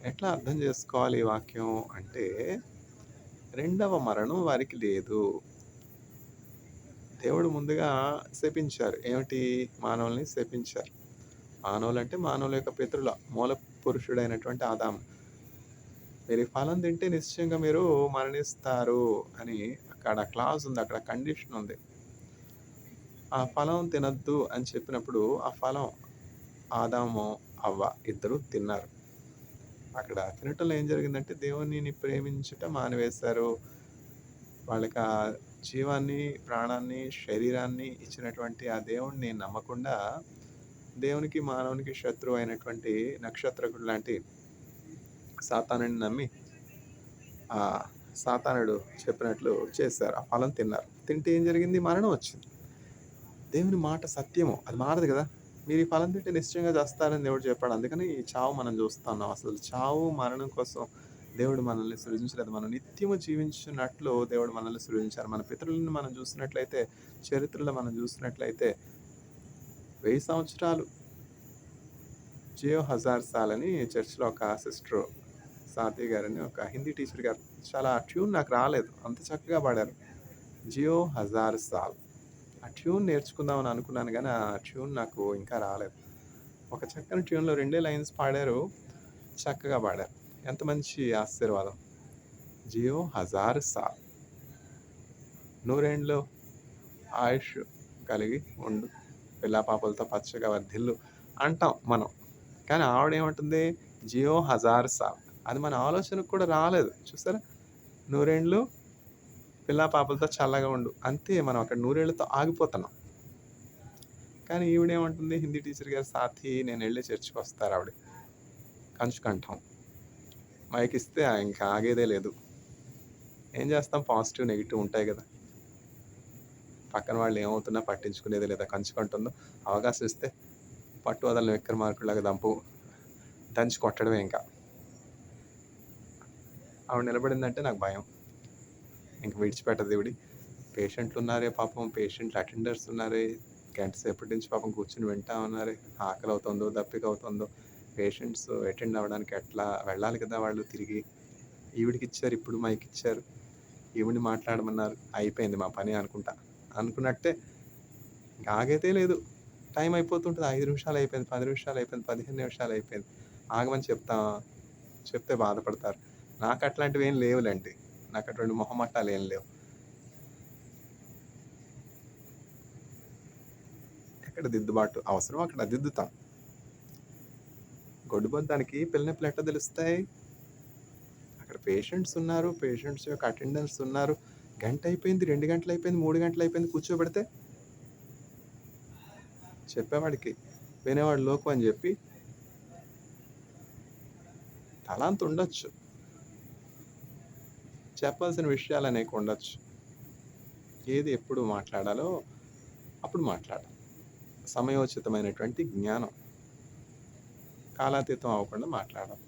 ఎట్లా అర్థం చేసుకోవాలి ఈ వాక్యం అంటే రెండవ మరణం వారికి లేదు. దేవుడు ముందుగా శపించారు. ఏమిటి? మానవుల్ని శపించారు. మానవులు అంటే మానవుల యొక్క పితరుల మూల పురుషుడైనటువంటి ఆదాము. మీరు ఈ ఫలం తింటే నిశ్చయంగా మీరు మరణిస్తారు అని అక్కడ క్లాజ్ ఉంది, అక్కడ కండిషన్ ఉంది. ఆ ఫలం తినద్దు అని చెప్పినప్పుడు ఆ ఫలం ఆదాము, అవ్వ ఇద్దరు తిన్నారు. అక్కడ తినటంలో ఏం జరిగిందంటే దేవునిని ప్రేమించుట మానివేశారు. వాళ్ళకి ఆ జీవాన్ని, ప్రాణాన్ని, శరీరాన్ని ఇచ్చినటువంటి ఆ దేవుణ్ణి నమ్మకుండా దేవునికి, మానవునికి శత్రువు అయినటువంటి నక్షత్రకుడు లాంటి సాతానుడిని నమ్మి ఆ సాతానుడు చెప్పినట్లు చేశారు. ఆ ఫలం తిన్నారు. తింటే ఏం జరిగింది? మరణం వచ్చింది. దేవుని మాట సత్యము, అది మారదు కదా! మీరు ఈ ఫలం తింటే నిశ్చయంగా చస్తారని దేవుడు చెప్పాడు. అందుకని ఈ చావు మనం చూస్తున్నాం. అసలు చావు, మరణం కోసం దేవుడు మనల్ని సృజించలేదు. మనం నిత్యము జీవించినట్లు దేవుడు మనల్ని సృజించారు. మన పితరులను మనం చూసినట్లయితే, చరిత్రలో మనం చూసినట్లయితే 1000 సంవత్సరాలు జియో హజార్ సాల్ అని చర్చ్‌లో ఒక సిస్టర్ స్వాతి గారని ఒక హిందీ టీచర్ గారు, చాలా ట్యూన్ నాకు రాలేదు, అంత చక్కగా పాడారు. జియో హజార్ సాల్ ఆ ట్యూన్ నేర్చుకుందామని అనుకున్నాను గానీ, ఆ ట్యూన్ నాకు ఇంకా రాలేదు. ఒక చక్కని ట్యూన్‌లో 2 లైన్స్ పాడారు. చక్కగా పాడారు. ఎంత మంచి ఆశీర్వాదం. 'జియో హజార్ సాల్' నూరేండ్లు ఆయుష్ కలిగి ఉండు. పిల్లాపాపలతో పచ్చగా వర్ధిల్లు అంటాం మనం. కానీ ఆవిడేమంటుంది? 'జియో హజార్ సాల్' అది మన ఆలోచనకు కూడా రాలేదు. చూసారా? నూరేండ్లు పిల్లాపాపలతో చల్లగా ఉండు. అంతే మనం అక్కడ నూరేళ్ళతో ఆగిపోతున్నాం. కానీ ఈవిడేమంటుంది? హిందీ టీచర్ గారు సాథీ నేనెళ్ళి చర్చ్‌కొస్తారావిడ. కంచుకంఠం. మైకిస్తే ఇంక ఆగేదే లేదు. ఏం చేస్తాం? పాజిటివ్, నెగెటివ్ ఉంటాయి గదా! పక్కన వాళ్ళు ఏమవుతున్నా పట్టించుకునేదే లేదా. కంచుకంటుందో అవకాశం ఇస్తే పట్టు వదలని విక్రమార్కుడిలాగా దంచి కొట్టడమే ఇంకా. ఆవిడ నిలబడిందంటే నాకు భయం. ఇంక విడిచిపెట్టదు ఈవిడ. పేషెంట్లున్నారే పాపం, పేషెంట్లు అటెండర్స్ ఉన్నారే, గంట సేపటి నుంచి పాపం కూర్చొని వింటా ఉన్నారే. ఆకలవుతుందో, దప్పికవుతుందో, పేషెంట్స్ అటెండ్ అవ్వడానికి ఎట్లా వెళ్ళాలి కదా వాళ్ళు తిరిగి. ఈవిడకిచ్చారు ఇప్పుడు మైకిచ్చారు. ఈవిడ్ని మాట్లాడమన్నారు. అయిపోయింది మా పని అనుకుంటా. అనుకున్నట్టే ఇంక ఆగేదే లేదు. టైం అయిపోతుంటది. 5 నిమిషాలు అయిపోయింది, 10 నిమిషాలు అయిపోయింది, 15 నిమిషాలు అయిపోయింది. ఆగమని చెప్తే బాధపడతారు. నాకు అట్లాంటివేం లేవులెండి. నాకు అటువంటి మొహమాటాలేం లేవు. ఎక్కడ దిద్దుబాటు అవసరమో అక్కడ దిద్దుతాం. గొడ్డుబొద్దానికి పిల్ల నొప్పులు ఎట్లా తెలుస్తాయి? అక్కడ పేషెంట్స్ ఉన్నారు. పేషెంట్స్ యొక్క అటెండెన్స్ ఉన్నారు. గంట అయిపోయింది, 2 గంటలయిపోయింది, 3 గంటలయిపోయింది కూర్చోబెడితే చెప్పేవాడికి వినేవాడు లోకు అని చెప్పి తలాంత ఉండొచ్చు. చెప్పాల్సిన విషయాలు అనేక ఉండొచ్చు. ఏది ఎప్పుడు మాట్లాడాలో అప్పుడు మాట్లాడాలి. సమయోచితమైనటువంటి జ్ఞానం. కాలాతీతం అవ్వకుండా మాట్లాడాలి.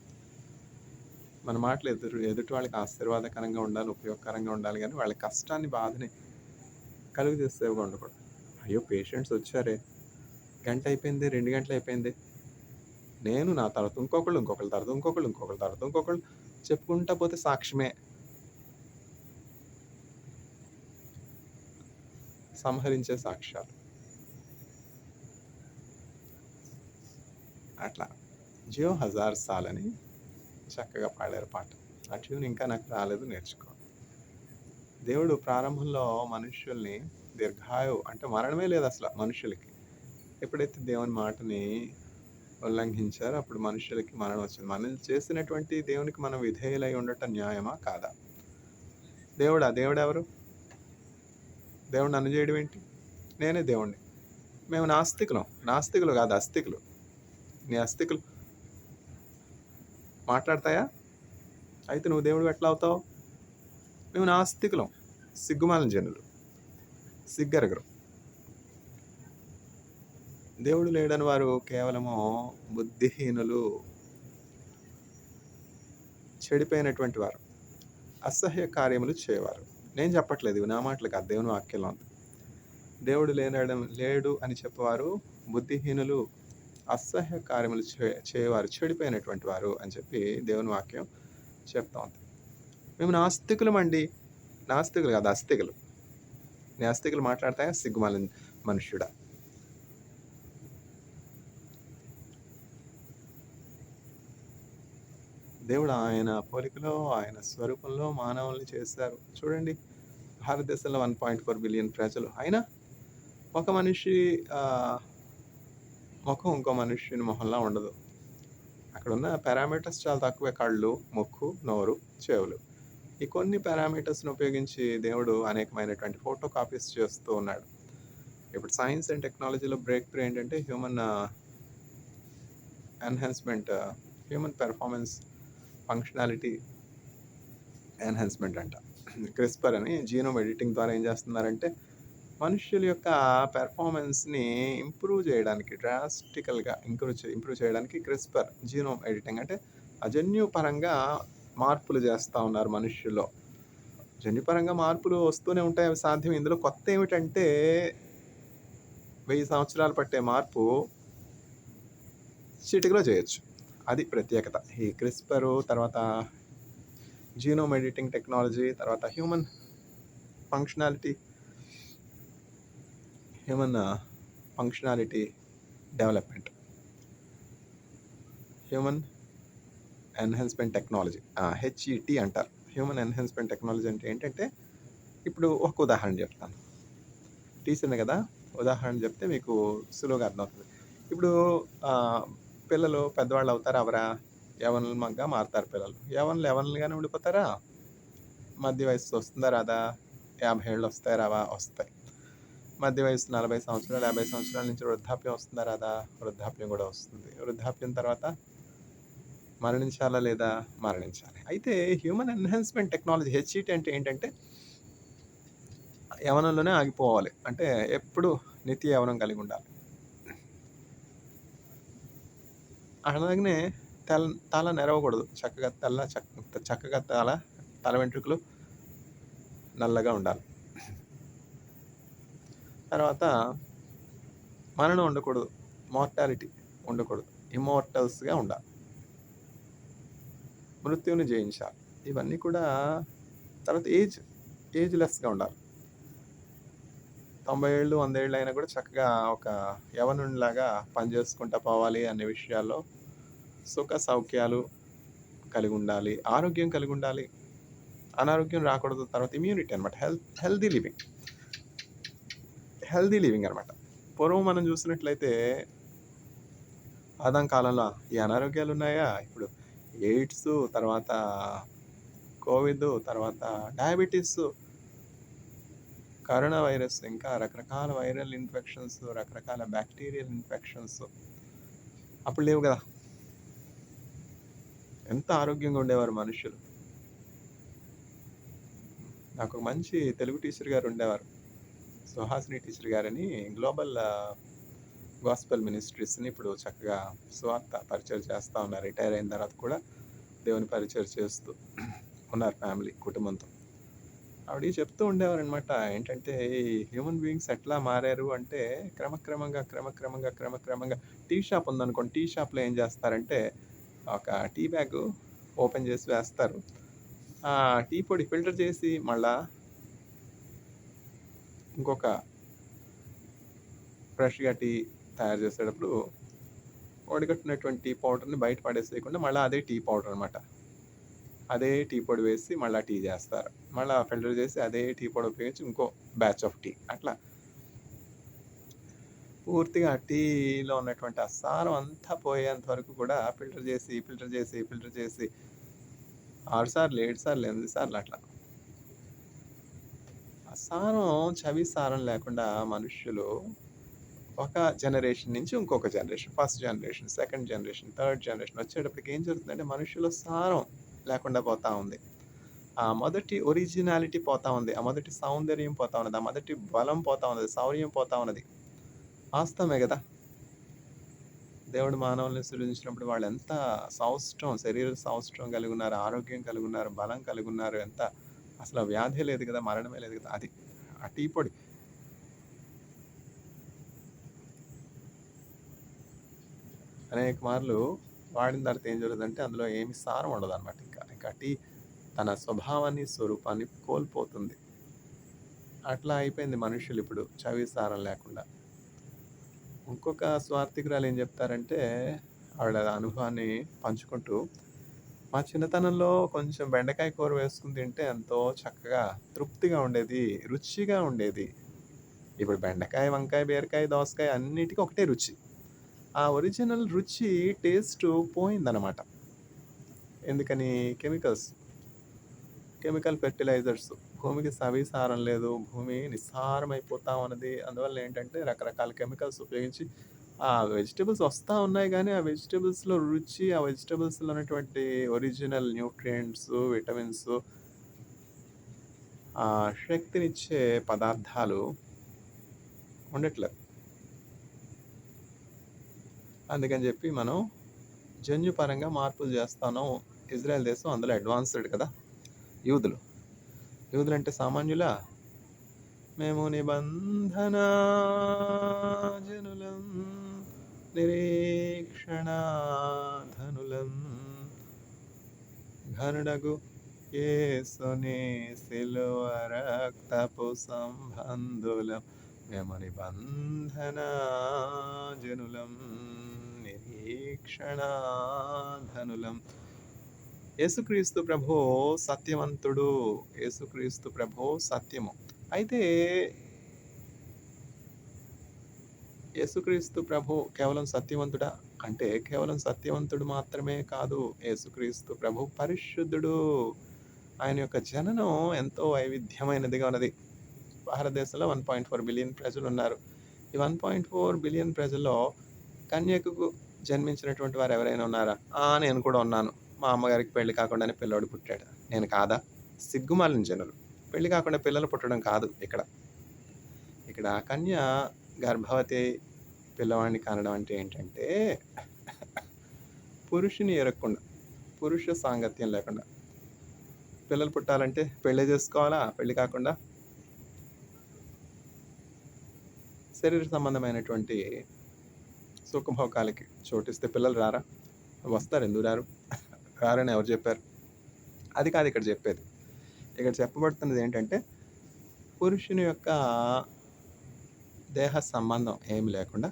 మన మాటలు ఎదుటి వాళ్ళకి ఆశీర్వాదకరంగా ఉండాలి, ఉపయోగకరంగా ఉండాలి గానీ వాళ్ళ కష్టాన్ని, బాధని కలుగజేసేవిగా ఉండకూడదు. అయ్యో! పేషెంట్స్ వచ్చారే, గంట అయిపోయింది, 2 గంటలయిపోయింది. నేను నా తర్వాత ఇంకొకళ్ళు తర్వాత ఇంకొకళ్ళు చెప్పుకుంటా పోతే సాక్ష్యమే. సంహరించే సాక్ష్యాలు. అట్లా 'జియో హజార్ సాల్' అని చక్కగా పాడారు పాట. ఆ ట్యూన్ ఇంకా నాకు రాలేదు, నేర్చుకోవాలి. దేవుడు ప్రారంభంలో మనుష్యుల్ని దీర్ఘాయువు అంటే మరణమే లేదసల మనుషులకి. ఎప్పుడైతే దేవుని మాటని ఉల్లంఘించారో అప్పుడు మనుషులకి మరణం వచ్చింది. మనం చేసినటువంటి దేవునికి మనం విధేయులై ఉండటం న్యాయమా? కాదా? దేవుడెవరు? దేవుడు నన్ను చేయడం ఏంటి? నేనే దేవుడిని. మేము నాస్తికులం. నాస్తికులు కాదు, అస్తికులు. నీ అస్థికులు మాట్లాడతాయా? అయితే నువ్వు దేవుడివి ఎట్లా అవుతావు? మేము నాస్తికులం. సిగ్గుమాలిన జనులు. సిగ్గెరగరు. దేవుడు లేడని వారు కేవలము బుద్ధిహీనులు, చెడిపోయినటువంటి వారు, అసహ్య కార్యములు చేయవారు. నేను చెప్పట్లేదు, ఇవి నా మాటలు కాదు, దేవుని వాక్యంలో ఉంది. దేవుడు లేడు అని చెప్పేవారు బుద్ధిహీనులు, అసహ్య కార్యములు చేయవారు, చెడిపోయినటువంటి వారు అని చెప్పి దేవుని వాక్యం చెప్తా ఉంది. మేము నాస్తికులమండి. నాస్తికులు కాదు, అస్తికులు. నీ అస్తికులు మాట్లాడతాయా? సిగ్గుమాలిన మనుష్యుడా. దేవుడు ఆయన పోలికలో, ఆయన స్వరూపంలో మానవుల్ని చేశారు. చూడండి, భారతదేశంలో 1.4 బిలియన్ ప్రజలు. అయినా ఒక మనిషి ముఖం ఇంకో మనుష్యుని మొహంలా ఉండదు. అక్కడున్న పారామీటర్స్ చాలా తక్కువే. కళ్ళు, ముక్కు, నోరు, చెవులు. ఈ కొన్ని పారామీటర్స్‌ని ఉపయోగించి దేవుడు అనేకమైనటువంటి ఫోటో కాపీస్ చేస్తూ ఉన్నాడు. ఇప్పుడు సైన్స్ అండ్ టెక్నాలజీలో బ్రేక్ త్రూ ఏంటంటే enhancement, human performance functionality enhancement అంట. క్రిస్పర్ అని జీనోమ్ ఎడిటింగ్ ద్వారా ఏం చేస్తున్నారంటే మనుష్యుల యొక్క పెర్ఫార్మెన్స్‌ని ఇంప్రూవ్ చేయడానికి, డ్రాస్టికల్‌గా ఇంప్రూవ్ చేయడానికి క్రిస్పర్ జీనోమ్ ఎడిటింగ్ అంటే జన్యుపరంగా మార్పులు చేస్తూ ఉన్నారు మనుష్యుల్లో. జన్యుపరంగా మార్పులు వస్తూనే ఉంటాయి, అవి సాధ్యం. ఇందులో కొత్త ఏమిటంటే 1000 సంవత్సరాలు పట్టే మార్పు చిటికలో చేయొచ్చు. అది ప్రత్యేకత. ఈ క్రిస్పరు, తర్వాత జీనోమ్ ఎడిటింగ్ టెక్నాలజీ, తర్వాత human functionality, human functionality development, human enhancement technology, HET అంటారు. హ్యూమన్ ఎన్హాన్స్మెంట్ టెక్నాలజీ అంటే ఏంటంటే, ఇప్పుడు ఒక ఉదాహరణ చెప్తాను. టీచర్ని కదా, ఉదాహరణ చెప్తే మీకు సులువుగా అర్థమవుతుంది. ఇప్పుడు పిల్లలు పెద్దవాళ్ళు అవుతారా అవరా? యవనులుగా మారుతారు పిల్లలు. యవనులుగానే ఉండిపోతారా? మధ్య వయసు వస్తుందా రాదా? 50 ఏళ్ళు వస్తాయి రావా? వస్తాయి. మధ్య వయసు 40 సంవత్సరాలు 50 సంవత్సరాల నుంచి వృద్ధాప్యం వస్తుందా రాదా? వృద్ధాప్యం కూడా వస్తుంది. వృద్ధాప్యం తర్వాత మరణించాలా లేదా? మరణించాలి. అయితే హ్యూమన్ ఎన్హాన్స్మెంట్ టెక్నాలజీ హెచ్ఈటి అంటే ఏంటంటే, యవనంలోనే ఆగిపోవాలి. అంటే ఎప్పుడు నిత్య యవనం కలిగి ఉండాలి. అలాగనే తల నెరవకూడదు. చక్కగా తల వెంట్రుకలు నల్లగా ఉండాలి. తర్వాత మరణం ఉండకూడదు. మార్టాలిటీ ఉండకూడదు. ఇమ్మోర్టల్స్గా ఉండాలి. మృత్యువుని జయించాలి. ఇవన్నీ కూడా. తర్వాత ఏజ్ లెస్గా ఉండాలి. 90 ఏళ్ళు 100 ఏళ్ళు అయినా కూడా చక్కగా ఒక యవనునిలాగా పనిచేసుకుంటా పోవాలి అనే విషయాల్లో సుఖ సౌఖ్యాలు కలిగి ఉండాలి. ఆరోగ్యం కలిగి ఉండాలి. అనారోగ్యం రాకూడదు. తర్వాత ఇమ్యూనిటీ అనమాట. హెల్దీ లివింగ్ అనమాట. పూర్వం మనం చూసినట్లయితే ఆదాం కాలంలో ఈ అనారోగ్యాలు ఉన్నాయా? ఇప్పుడు ఎయిడ్స్, తర్వాత కోవిడ్, తర్వాత డయాబెటీస్, కరోనా వైరస్, ఇంకా రకరకాల వైరల్ ఇన్ఫెక్షన్స్, రకరకాల బ్యాక్టీరియల్ ఇన్ఫెక్షన్స్ అప్పుడు లేవు కదా. ఎంత ఆరోగ్యంగా ఉండేవారు మనుషులు. నాకు ఒక మంచి తెలుగు టీచర్ గారు ఉండేవారు, సుహాసిని టీచర్ గారని. గ్లోబల్ గాస్పెల్ మినిస్ట్రీస్ని ఇప్పుడు చక్కగా స్వార్థ పరిచయం చేస్తూ ఉన్నారు. రిటైర్ అయిన తర్వాత కూడా దేవుని పరిచయం చేస్తూ ఉన్నారు ఫ్యామిలీ కుటుంబంతో. ఆవిడ చెప్తూ ఉండేవారు అనమాట. ఏంటంటే ఈ హ్యూమన్ బీయింగ్స్ ఎట్లా మారారు అంటే, క్రమక్రమంగా టీ షాప్ ఉందనుకోండి. టీ షాప్లో ఏం చేస్తారంటే, ఒక టీ బ్యాగ్ ఓపెన్ చేసి వేస్తారు. ఆ టీ పొడి ఫిల్టర్ చేసి మళ్ళా ఇంకొక ఫ్రెష్గా టీ తయారు చేసేటప్పుడు వడగట్టినటువంటి టీ పౌడర్ని బయట పడేసేయకుండా మళ్ళీ అదే టీ పౌడర్ అనమాట, అదే టీ పొడి వేసి మళ్ళీ టీ చేస్తారు. మళ్ళీ ఫిల్టర్ చేసి అదే టీ పొడి ఉపయోగించి ఇంకో బ్యాచ్ ఆఫ్ టీ. అట్లా పూర్తిగా టీలో ఉన్నటువంటి ఆ సారం అంతా పోయేంత వరకు కూడా ఫిల్టర్ చేసి 6 సార్లు 7 సార్లు 8 సార్లు అట్లా. ఆ సారం, చవి సారం లేకుండా మనుష్యులు ఒక జనరేషన్ నుంచి ఇంకొక generation, first generation, second generation, third generation వచ్చేటప్పటికి ఏం జరుగుతుందంటే మనుషుల సారం లేకుండా పోతా ఉంది. ఆ మొదటి ఒరిజినాలిటీ పోతా ఉంది. ఆ మొదటి సౌందర్యం పోతా ఉన్నది. ఆ మొదటి బలం పోతా ఉన్నది. శౌర్యం పోతా ఉన్నది. వాస్తవమే కదా. దేవుడు మానవుల్ని సృజించినప్పుడు వాళ్ళు ఎంత శరీర సౌష్ఠవం కలిగి ఉన్నారు, ఆరోగ్యం కలిగి ఉన్నారు, బలం కలిగి ఉన్నారు. ఎంత అసలు వ్యాధి లేదు కదా, మరణమే లేదు కదా. అది ఆ టీ పొడి. అనేక మార్లు వాడిన తర్వాత ఏం జరుగుతుందంటే అందులో ఏమి సారం ఉండదు అనమాట. ఇంకా టీ తన స్వభావాన్ని, స్వరూపాన్ని కోల్పోతుంది. అట్లా అయిపోయింది మనుషులు ఇప్పుడు, చవి సారం లేకుండా. ఇంకొక స్వార్థికురాలు ఏం చెప్తారంటే, ఆవిడ అనుభవాన్ని పంచుకుంటూ, మా చిన్నతనంలో కొంచెం బెండకాయ కూర వేసుకుని తింటే ఎంతో చక్కగా తృప్తిగా ఉండేది, రుచిగా ఉండేది. ఇప్పుడు బెండకాయ, వంకాయ, బీరకాయ, దోసకాయ అన్నిటికీ ఒకటే రుచి. ఆ ఒరిజినల్ రుచి, టేస్ట్ పోయిందనమాట. ఎందుకని? Chemical fertilisers. భూమికి సారం లేదు. భూమి నిస్సారమైపోతా ఉన్నది. అందువల్ల ఏంటంటే రకరకాల కెమికల్స్ ఉపయోగించి ఆ వెజిటబుల్స్ వస్తూ ఉన్నాయి, కానీ ఆ వెజిటబుల్స్లో రుచి, ఆ వెజిటబుల్స్లో ఉన్నటువంటి ఒరిజినల్ న్యూట్రియంట్స్, విటమిన్స్, శక్తినిచ్చే పదార్థాలు ఉండట్లేదు. అందుకని చెప్పి మనం జన్యుపరంగా మార్పులు చేస్తాను. ఇజ్రాయెల్ దేశం అందులో అడ్వాన్స్డ్ కదా. యూదులు అంటే సామాన్యులా? మేము నిబంధన జనులం, నిరీక్షణాధనులం, ఘనుడగు యేసుని సిలువ రక్తపు సంబంధులం, యమనిబంధనాజనులం నిరీక్షణాధనులం. యేసుక్రీస్తు ప్రభు సత్యవంతుడు. యేసుక్రీస్తు ప్రభు సత్యము. అయితే యేసుక్రీస్తు ప్రభు కేవలం సత్యవంతుడా అంటే కేవలం సత్యవంతుడు మాత్రమే కాదు. యేసుక్రీస్తు ప్రభు పరిశుద్ధుడు. ఆయన యొక్క జననం ఎంతో వైవిధ్యమైనదిగా ఉన్నది. భారతదేశంలో 1.4 బిలియన్ ప్రజలు ఉన్నారు. ఈ 1.4 బిలియన్ ప్రజల్లో కన్యకకు జన్మించినటువంటి వారు ఎవరైనా ఉన్నారా? నేను కూడా ఉన్నాను. మా అమ్మగారికి పెళ్లి కాకుండానే పిల్లోడు పుట్టాడు. నేను కాదా? సిగ్గుమాలిన జనులు. పెళ్లి కాకుండా పిల్లలు పుట్టడం కాదు ఇక్కడ. ఇక్కడ కన్య గర్భవతి పిల్లవాడిని కనడం అంటే ఏంటంటే పురుషుని ఎరగకుండా, పురుష సాంగత్యం లేకుండా పిల్లలు పుట్టాలంటే పెళ్లి చేసుకోవాలా? పెళ్లి కాకుండా శరీర సంబంధమైనటువంటి సుఖభోగాలకి చోటిస్తే పిల్లలు రారా? వస్తారు. ఎందుకు రారు? రారని ఎవరు చెప్పారు? అది కాదు ఇక్కడ చెప్పేది. ఇక్కడ చెప్పబడుతున్నది ఏంటంటే పురుషుని యొక్క దేహ సంబంధం ఏమి లేకుండా,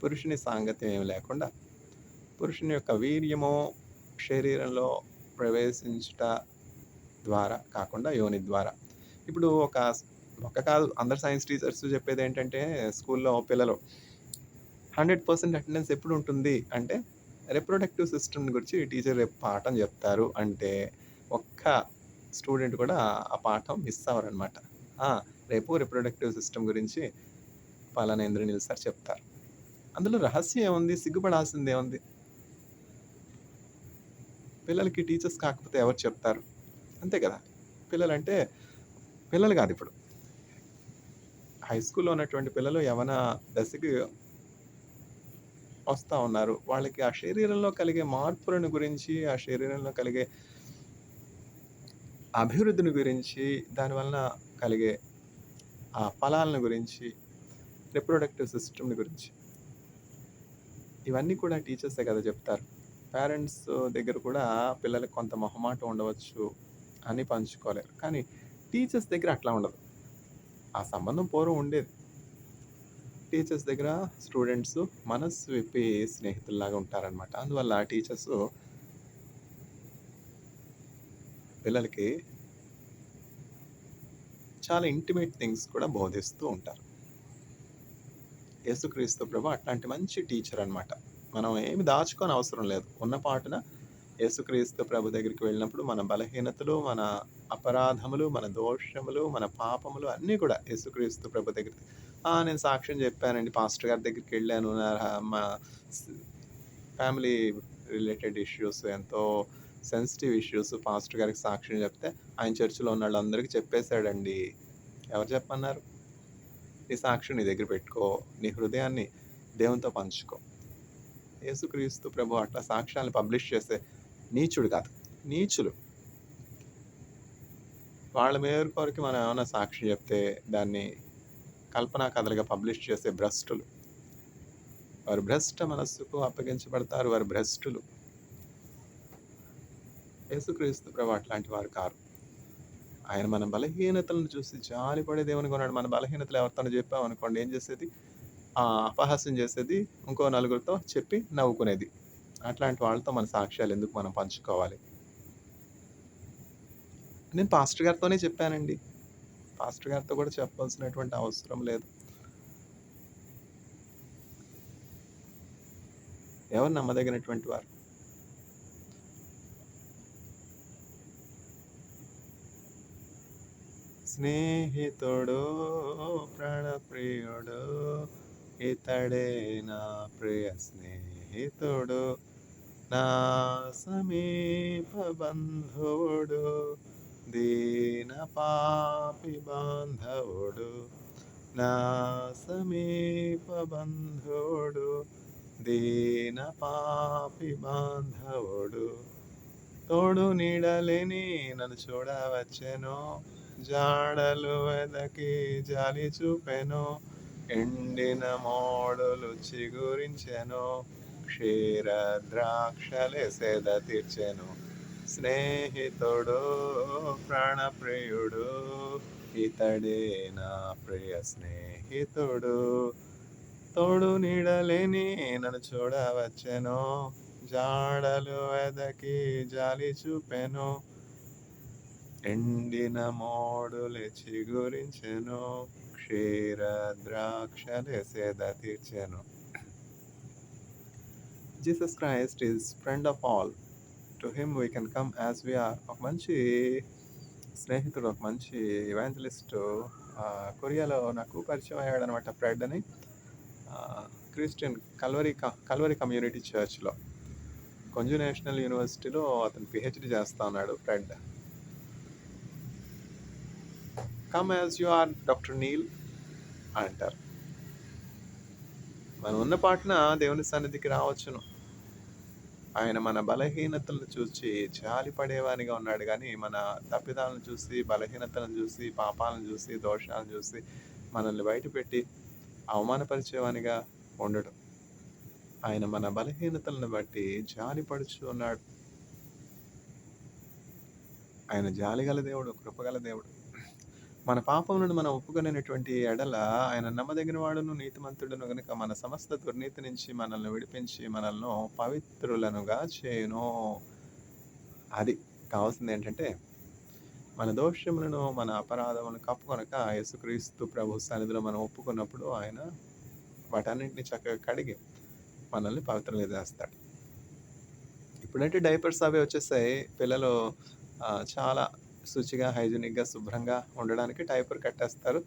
పురుషుని సాంగత్యం ఏమి లేకుండా, పురుషుని యొక్క వీర్యము శరీరంలో ప్రవేశించుట ద్వారా కాకుండా యోని ద్వారా. ఇప్పుడు ఒక కాదు, అందరు సైన్స్ టీచర్స్ చెప్పేది ఏంటంటే స్కూల్లో పిల్లలు 100% అటెండెన్స్ ఎప్పుడు ఉంటుంది అంటే రిప్రొడక్టివ్ సిస్టమ్ గురించి టీచర్ రేపు పాఠం చెప్తారు అంటే ఒక్క స్టూడెంట్ కూడా ఆ పాఠం మిస్ అవ్వరనమాట. రేపు రిప్రొడక్టివ్ సిస్టమ్ గురించి పలానా ఇంద్రనీల్ సార్ చెప్తారు. అందులో రహస్యం ఏముంది? సిగ్గుపడాల్సింది ఏముంది? పిల్లలకి టీచర్స్ కాకపోతే ఎవరు చెప్తారు? అంతే కదా. పిల్లలంటే పిల్లలు కాదు, ఇప్పుడు హై స్కూల్లో ఉన్నటువంటి పిల్లలు యవన దశకి వస్తూ ఉన్నారు. వాళ్ళకి ఆ శరీరంలో కలిగే మార్పులను గురించి, ఆ శరీరంలో కలిగే అభివృద్ధిని గురించి, దానివలన కలిగే ఆ ఫలాలను గురించి, రిప్రొడక్టివ్ సిస్టమ్ని గురించి ఇవన్నీ కూడా టీచర్సే కదా చెప్తారు. పేరెంట్స్ దగ్గర కూడా పిల్లలకు కొంత మొహమాటం ఉండవచ్చు, అని పంచుకోలేరు. కానీ టీచర్స్ దగ్గర అట్లా ఉండదు. ఆ సంబంధం పూర్వం ఉండేది. టీచర్స్ దగ్గర స్టూడెంట్స్ మనస్సు విప్పి స్నేహితుల్లాగా ఉంటారనమాట. అందువల్ల టీచర్స్ పిల్లలకి చాలా ఇంటిమేట్ థింగ్స్ కూడా బోధిస్తూ ఉంటారు. యేసుక్రీస్తు ప్రభు అట్లాంటి మంచి టీచర్ అనమాట. మనం ఏమి దాచుకొని అవసరం లేదు. ఉన్న పాటున యేసుక్రీస్తు ప్రభు దగ్గరికి వెళ్ళినప్పుడు మన బలహీనతలు, మన అపరాధములు, మన దోషములు, మన పాపములు అన్నీ కూడా యేసుక్రీస్తు ప్రభు దగ్గరికి నేను సాక్ష్యం చెప్పానండి, పాస్టర్ గారి దగ్గరికి వెళ్ళాను, మా ఫ్యామిలీ రిలేటెడ్ ఇష్యూస్, ఎంతో సెన్సిటివ్ ఇష్యూస్ పాస్టర్ గారికి సాక్ష్యం చెప్తే ఆయన చర్చిలో ఉన్న వాళ్ళందరికీ చెప్పేశాడండి. ఎవరు చెప్పన్నారు? నీ సాక్ష్యం నీ దగ్గర పెట్టుకో, నీ హృదయాన్ని దేవునితో పంచుకో. యేసుక్రీస్తు ప్రభు అట్లా సాక్ష్యాలను పబ్లిష్ చేసే నీచుడు కాదు. నీచులు వాళ్ళ మేర కొరకు మనం ఏమైనా సాక్షి చెప్తే దాన్ని కల్పనా కథలుగా పబ్లిష్ చేసే భ్రష్టులు. వారు భ్రష్ట మనస్సుకు అప్పగించబడతారు. వారు భ్రష్టులు. యేసుక్రీస్తు ప్రభు అట్లాంటి వారు కారు. ఆయన మన బలహీనతలను చూసి జాలిపడే దేవుని కొన్నాడు. మన బలహీనతలు ఎవరితో చెప్పామనుకోండి, ఏం చేసేది? అపహాస్యం చేసేది, ఇంకో నలుగురితో చెప్పి నవ్వుకునేది. అట్లాంటి వాళ్ళతో మన సాక్ష్యాలు ఎందుకు మనం పంచుకోవాలి? నేను పాస్టర్ గారితోనే చెప్పానండి. పాస్టర్ గారితో కూడా చెప్పాల్సినటువంటి అవసరం లేదు. ఎవరు నమ్మదగినటువంటి వారు? స్నేహితుడు, ప్రాణప్రియుడు, ఇతడే నా ప్రియ స్నేహితుడు, నా సమీప బంధువుడు, దీన పాపి బాంధవుడు, నా సమీప బంధువుడు, దీన పాపి బాంధవుడు, తోడు నీడలేని నన్ను చూడవచ్చెను, జాడలు వెదకి జాలి చూపెను, ఎండిన మోడులు చిగురించెను, క్షీర ద్రాక్షలే సేద తీర్చెను, స్నేహితుడు, ప్రాణప్రియుడు, ఇతడే నా ప్రియ స్నేహితుడు, తోడు నీడలేని నన్ను చూడవచ్చెను, జాడలు వెదకి జాలి చూపెను, ఎండిన మోడులే చిగురించెను, క్షీర ద్రాక్షలే సేద తీర్చెను. Jesus Christ is friend of all. To him we can come as we are. ఒక మంచి స్నేహితుడు, ఒక మంచి ఇవాంజలిస్టు కొరియాలో నాకు పరిచయం అయ్యాడు అనమాట. ఫ్రెడ్ అని, క్రిస్టియన్ కల్వరీ కమ్యూనిటీ చర్చ్లో, కొంజు నేషనల్ యూనివర్సిటీలో అతను పిహెచ్డి చేస్తా ఉన్నాడు Fred. Come as you are doctor Neil అంటారు. మనం ఉన్న పాటున దేవుని సన్నిధికి రావచ్చును. ఆయన మన బలహీనతలను చూసి జాలి పడేవానిగా ఉన్నాడు, కానీ మన తప్పిదాలను చూసి, బలహీనతలను చూసి, పాపాలను చూసి, దోషాలను చూసి మనల్ని బయటపెట్టి అవమానపరిచేవానిగా ఉండడు. ఆయన మన బలహీనతలను బట్టి జాలి పడుచు ఉన్నాడు. ఆయన జాలిగల దేవుడు, కృపగల దేవుడు. మన పాపములను మనం ఒప్పుకొనేటువంటి ఎడల ఆయన నమ్మదగిన వాడును, నీతిమంతుడును గనుక మన సమస్త దుర్నీతి నుంచి మనల్ని విడిపించి మనల్ని పవిత్రులనుగా చేయును. అది కావాల్సింది ఏంటంటే, మన దోషములను, మన అపరాధములను కప్పుకొనక యేసుక్రీస్తు ప్రభు సన్నిధిలో మనం ఒప్పుకున్నప్పుడు ఆయన వాటన్నింటినీ చక్కగా కడిగి మనల్ని పవిత్రంగా చేస్తాడు. ఇప్పుడంటే డైపర్స్ అవి వచ్చేసాయి. పిల్లలు చాలా శుచిగా, హైజీనిక్గా, శుభ్రంగా ఉండడానికి డైపర్ కట్టేస్తారు.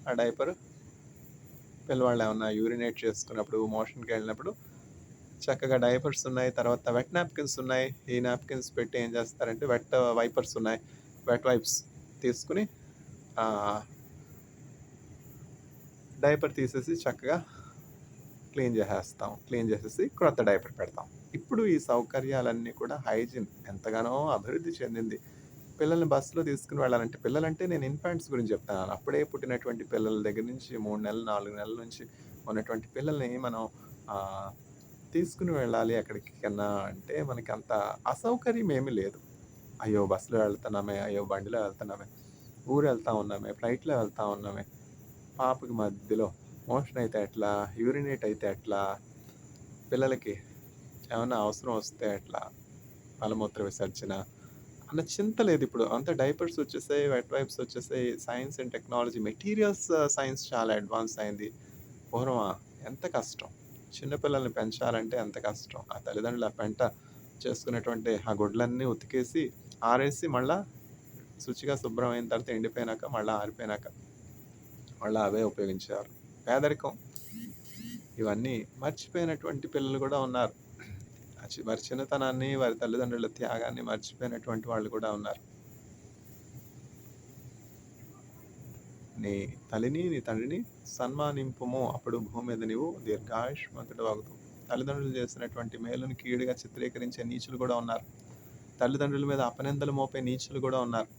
ఆ డైపర్ పిల్లవాళ్ళు ఏమన్నా యూరినేట్ చేసుకున్నప్పుడు, మోషన్కి వెళ్ళినప్పుడు చక్కగా డైపర్స్ ఉన్నాయి. తర్వాత వెట్ నాప్కిన్స్ ఉన్నాయి. ఈ నాప్కిన్స్ పెట్టి ఏం చేస్తారంటే, వెట్ వైపర్స్ ఉన్నాయి, వెట్ వైప్స్ తీసుకుని డైపర్ తీసేసి చక్కగా క్లీన్ చేసేసి క్రొత్త డైపర్ పెడతాం. ఇప్పుడు ఈ సౌకర్యాలన్నీ కూడా హైజీన్ ఎంతగానో అభివృద్ధి చెందింది. పిల్లల్ని బస్సులో తీసుకుని వెళ్ళాలంటే, పిల్లలంటే నేను ఇన్ఫాంట్స్ గురించి చెప్తున్నాను. అప్పుడే పుట్టినటువంటి పిల్లల దగ్గర నుంచి 3 నెలలు, 4 నెలల నుంచి ఉన్నటువంటి పిల్లల్ని మనం తీసుకుని వెళ్ళాలి ఎక్కడికి కన్నా అంటే మనకి అంత అసౌకర్యం ఏమీ లేదు. అయ్యో బస్సులో వెళ్తున్నామే, అయ్యో బండిలో వెళ్తున్నామే, ఊరు వెళ్తా ఉన్నామే, ఫ్లైట్లో వెళ్తా ఉన్నామే, పాపకి మధ్యలో మోషన్ అయితే ఎట్లా, యూరినేట్ అయితే ఎట్లా, పిల్లలకి ఏమన్నా అవసరం వస్తే ఎట్లా, మలమూత్ర విసర్జన అన్న చింత లేదు. ఇప్పుడు అంతా డైపర్స్ వచ్చేసాయి, వెట్ వైప్స్ వచ్చేసాయి, science and technology, materials science చాలా అడ్వాన్స్ అయింది. పూర్వం ఎంత కష్టం, చిన్నపిల్లల్ని పెంచాలంటే ఎంత కష్టం. ఆ తల్లిదండ్రులు ఆ పెంట చేసుకునేటువంటి ఆ గుడ్లన్నీ ఉతికేసి ఆరేసి మళ్ళా శుచిగా శుభ్రమైన తర్వాత ఎండిపోయినాక మళ్ళీ ఆరిపోయినాక మళ్ళీ అవే ఉపయోగించేవారు. పేదరికం ఇవన్నీ మర్చిపోయినటువంటి పిల్లలు కూడా ఉన్నారు. వారి చిన్నతనాన్ని, వారి తల్లిదండ్రుల త్యాగాన్ని మర్చిపోయినటువంటి వాళ్ళు కూడా ఉన్నారు. నీ తల్లిని, నీ తండ్రిని సన్మానింపుము, అప్పుడు భూమి మీద నీవు దీర్ఘాయుష్మంతుడు అవుతావు. తల్లిదండ్రులు చేసినటువంటి మేలుని కీడుగా చిత్రీకరించే నీచులు కూడా ఉన్నారు. తల్లిదండ్రుల మీద అపనిందలు మోపే నీచులు కూడా ఉన్నారు.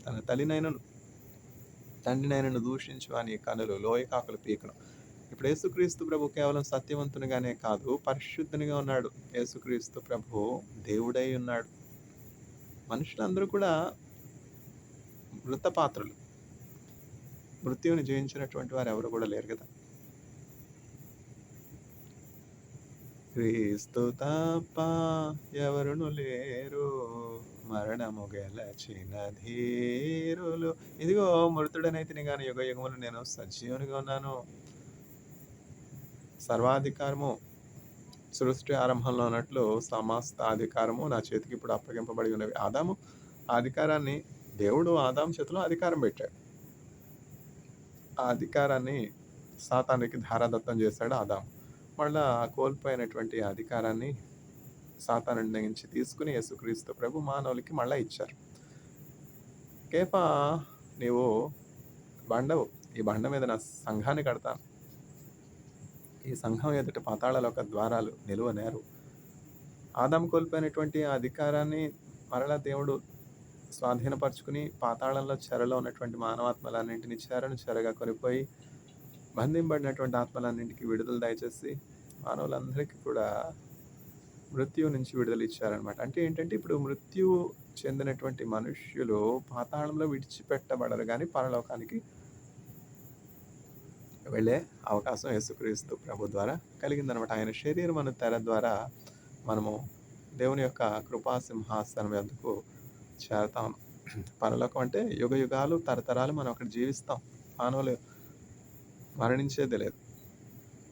తన తల్లినైనను తండ్రినైనను దూషించు అని కనులు లోయ కాకులు పీకను. ఇప్పుడు యేసుక్రీస్తు ప్రభు కేవలం సత్యవంతునిగానే కాదు, పరిశుద్ధునిగా ఉన్నాడు. యేసుక్రీస్తు ప్రభు దేవుడై ఉన్నాడు. మనుషులందరూ కూడా మృతపాత్రులు. మృత్యువుని జయించినటువంటి వారు ఎవరు కూడా లేరు కదా. క్రీస్తు తప్ప ఎవరును లేరు, మరణము గెలచిన ధీరులు. ఇదిగో మృతుడనైతిని గాని యుగ యుగములు నేను సజీవునిగా ఉన్నాను. సర్వాధికారము సృష్టి ఆరంభంలో ఉన్నట్లు సమస్త అధికారము నా చేతికి ఇప్పుడు అప్పగింపబడి ఉన్నవి. ఆదాము అధికారాన్ని, దేవుడు ఆదాము చేతిలో అధికారం పెట్టాడు. ఆ అధికారాన్ని సాతానుకి ధారాదత్తం చేశాడు ఆదాము. మళ్ళా కోల్పోయినటువంటి అధికారాన్ని సాతాను నుంచి తీసుకుని యేసుక్రీస్తు ప్రభు మానవులకి మళ్ళీ ఇచ్చారు. కేఫా, నీవు బండవు, ఈ బండ మీద నా సంఘాన్ని కడతాను, ఈ సంఘం ఎదుట పాతాళలోక ద్వారాలు నిలువనేరు. ఆదాము కోల్పోయినటువంటి అధికారాన్ని మరలా దేవుడు స్వాధీనపరుచుకుని పాతాళంలో చెరలో ఉన్నటువంటి మానవాత్మలన్నింటినీ చెరగా కొనిపోయి బంధింపబడినటువంటి ఆత్మలన్నింటికి విడుదల దయచేసి మానవులందరికీ కూడా మృత్యువు నుంచి విడుదల ఇచ్చారనమాట. అంటే ఏంటంటే ఇప్పుడు మృత్యువు చెందినటువంటి మనుష్యులు పాతాళంలో విడిచిపెట్టబడరు గానీ పరలోకానికి వెళ్ళే అవకాశం యేసుక్రీస్తు ప్రభు ద్వారా కలిగిందనమాట. ఆయన శరీరమను తెర ద్వారా మనము దేవుని యొక్క కృపా సింహాసనం యొద్దకు చేరతాం. పరలోకం అంటే యుగయుగాలు, తరతరాలు మనం అక్కడ జీవిస్తాం. మానవులు మరణించేదే లేదు.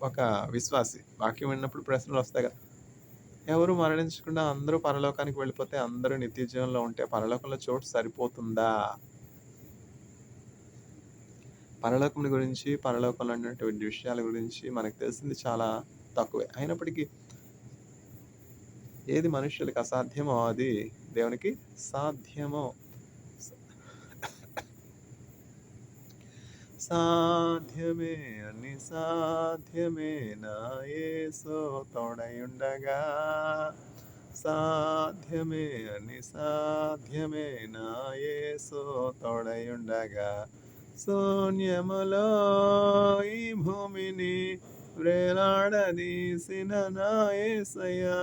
ఒక విశ్వాసి వాక్యం విన్నప్పుడు ప్రశ్నలొస్తాయి గదా! ఎవరు మరణించకుండా అందరూ పరలోకానికి వెళ్ళిపోతే, అందరూ నిత్య జీవంలో ఉంటే పరలోకంలో చోటు సరిపోతుందా? పరలోకం గురించి, పరలోకంలో ఉన్నటువంటి విషయాల గురించి మనకు తెలిసింది చాలా తక్కువే. అయినప్పటికీ ఏది మనుష్యులకి అసాధ్యమో అది దేవునికి సాధ్యము. సాధ్యమే అన్ని సాధ్యమే నా యేసు తోడయుండగా. సాధ్యమే అన్ని సాధ్యమే నా యేసు తోడయుండగా. శూన్యములో ఈ భూమిని వ్రేలాడదీసిన నా యేసయ్యా.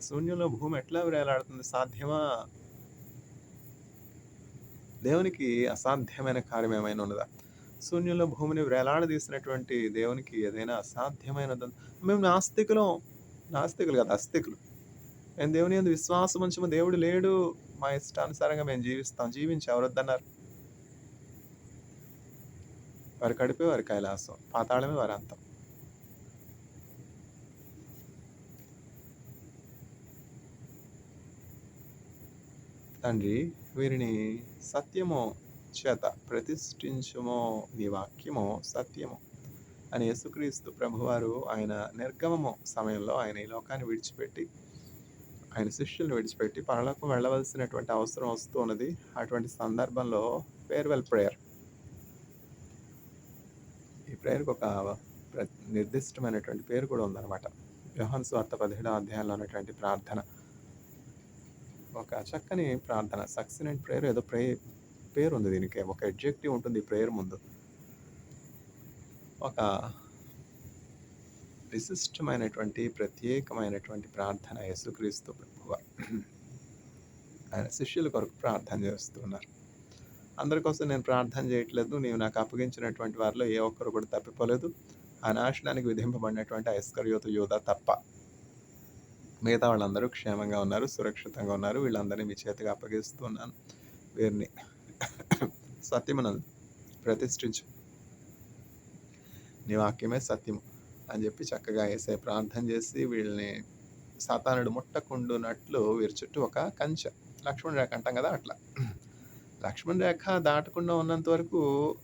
శూన్యంలో భూమి ఎట్లా వ్రేలాడుతుంది? సాధ్యమా? దేవునికి అసాధ్యమైన కార్యం ఏమైనా ఉన్నదా? శూన్యంలో భూమిని వేలాడదీసినటువంటి దేవునికి ఏదైనా అసాధ్యమైనది? మేము నాస్తికులం. నాస్తికులు కాదు, అస్తికులు. మేము దేవుని యందు విశ్వాసం ఉంచము. దేవుడు లేడు. మా ఇష్టానుసారంగా మేము జీవిస్తాం. జీవించి ఎవరొద్దన్నారు? వారి కడుపే వారి కైలాసం, పాతాళమే వారి అంతం. తండ్రి, వీరిని సత్యము చేత ప్రతిష్ఠించుమో, నీ వాక్యము సత్యము అని యేసుక్రీస్తు ప్రభువారు ఆయన నిర్గమము సమయంలో ఆయన ఈ లోకాన్ని విడిచిపెట్టి, ఆయన శిష్యులను విడిచిపెట్టి పరలోకం వెళ్ళవలసినటువంటి అవసరం వస్తూ ఉన్నది. అటువంటి సందర్భంలో ఫేర్వెల్ ప్రేయర్, ఈ ప్రేయర్కి ఒక నిర్దిష్టమైనటువంటి పేరు కూడా ఉందన్నమాట. యోహాను సువార్త 17వ అధ్యాయంలో ఉన్నటువంటి ప్రార్థన ఒక చక్కని ప్రార్థన. సక్సినెంట్ ప్రేయర్ ఏదో పేరు ఉంది దీనికి. ఒక ఎడ్జెక్టివ్ ఉంటుంది ఈ ప్రేయర్ ముందు. ఒక విశిష్టమైనటువంటి ప్రత్యేకమైనటువంటి ప్రార్థన యేసుక్రీస్తు ప్రభువారు ఆయన శిష్యుల కొరకు ప్రార్థన చేస్తున్నారు. అందరి కోసం నేను ప్రార్థన చేయట్లేదు. నీవు నాకు అప్పగించినటువంటి వారిలో ఏ ఒక్కరు కూడా తప్పిపోలేదు. ఆ నాశనానికి విధింపబడినటువంటి ఇస్కరియోతు యూదా తప్ప మిగతా వాళ్ళందరూ క్షేమంగా ఉన్నారు, సురక్షితంగా ఉన్నారు. వీళ్ళందరినీ మీ చేతికి అప్పగిస్తున్నాను. వీరిని సత్యమునందు ప్రతిష్ఠించు, నీ వాక్యమే సత్యము అని చెప్పి చక్కగా యేసయ్య ప్రార్థన చేసి వీళ్ళని సాతానుడు ముట్టకుండునట్లు వీరి చుట్టూ ఒక కంచె, లక్ష్మణ రేఖ అంటాం కదా, అట్లా లక్ష్మణ రేఖ దాటకుండా ఉన్నంత వరకు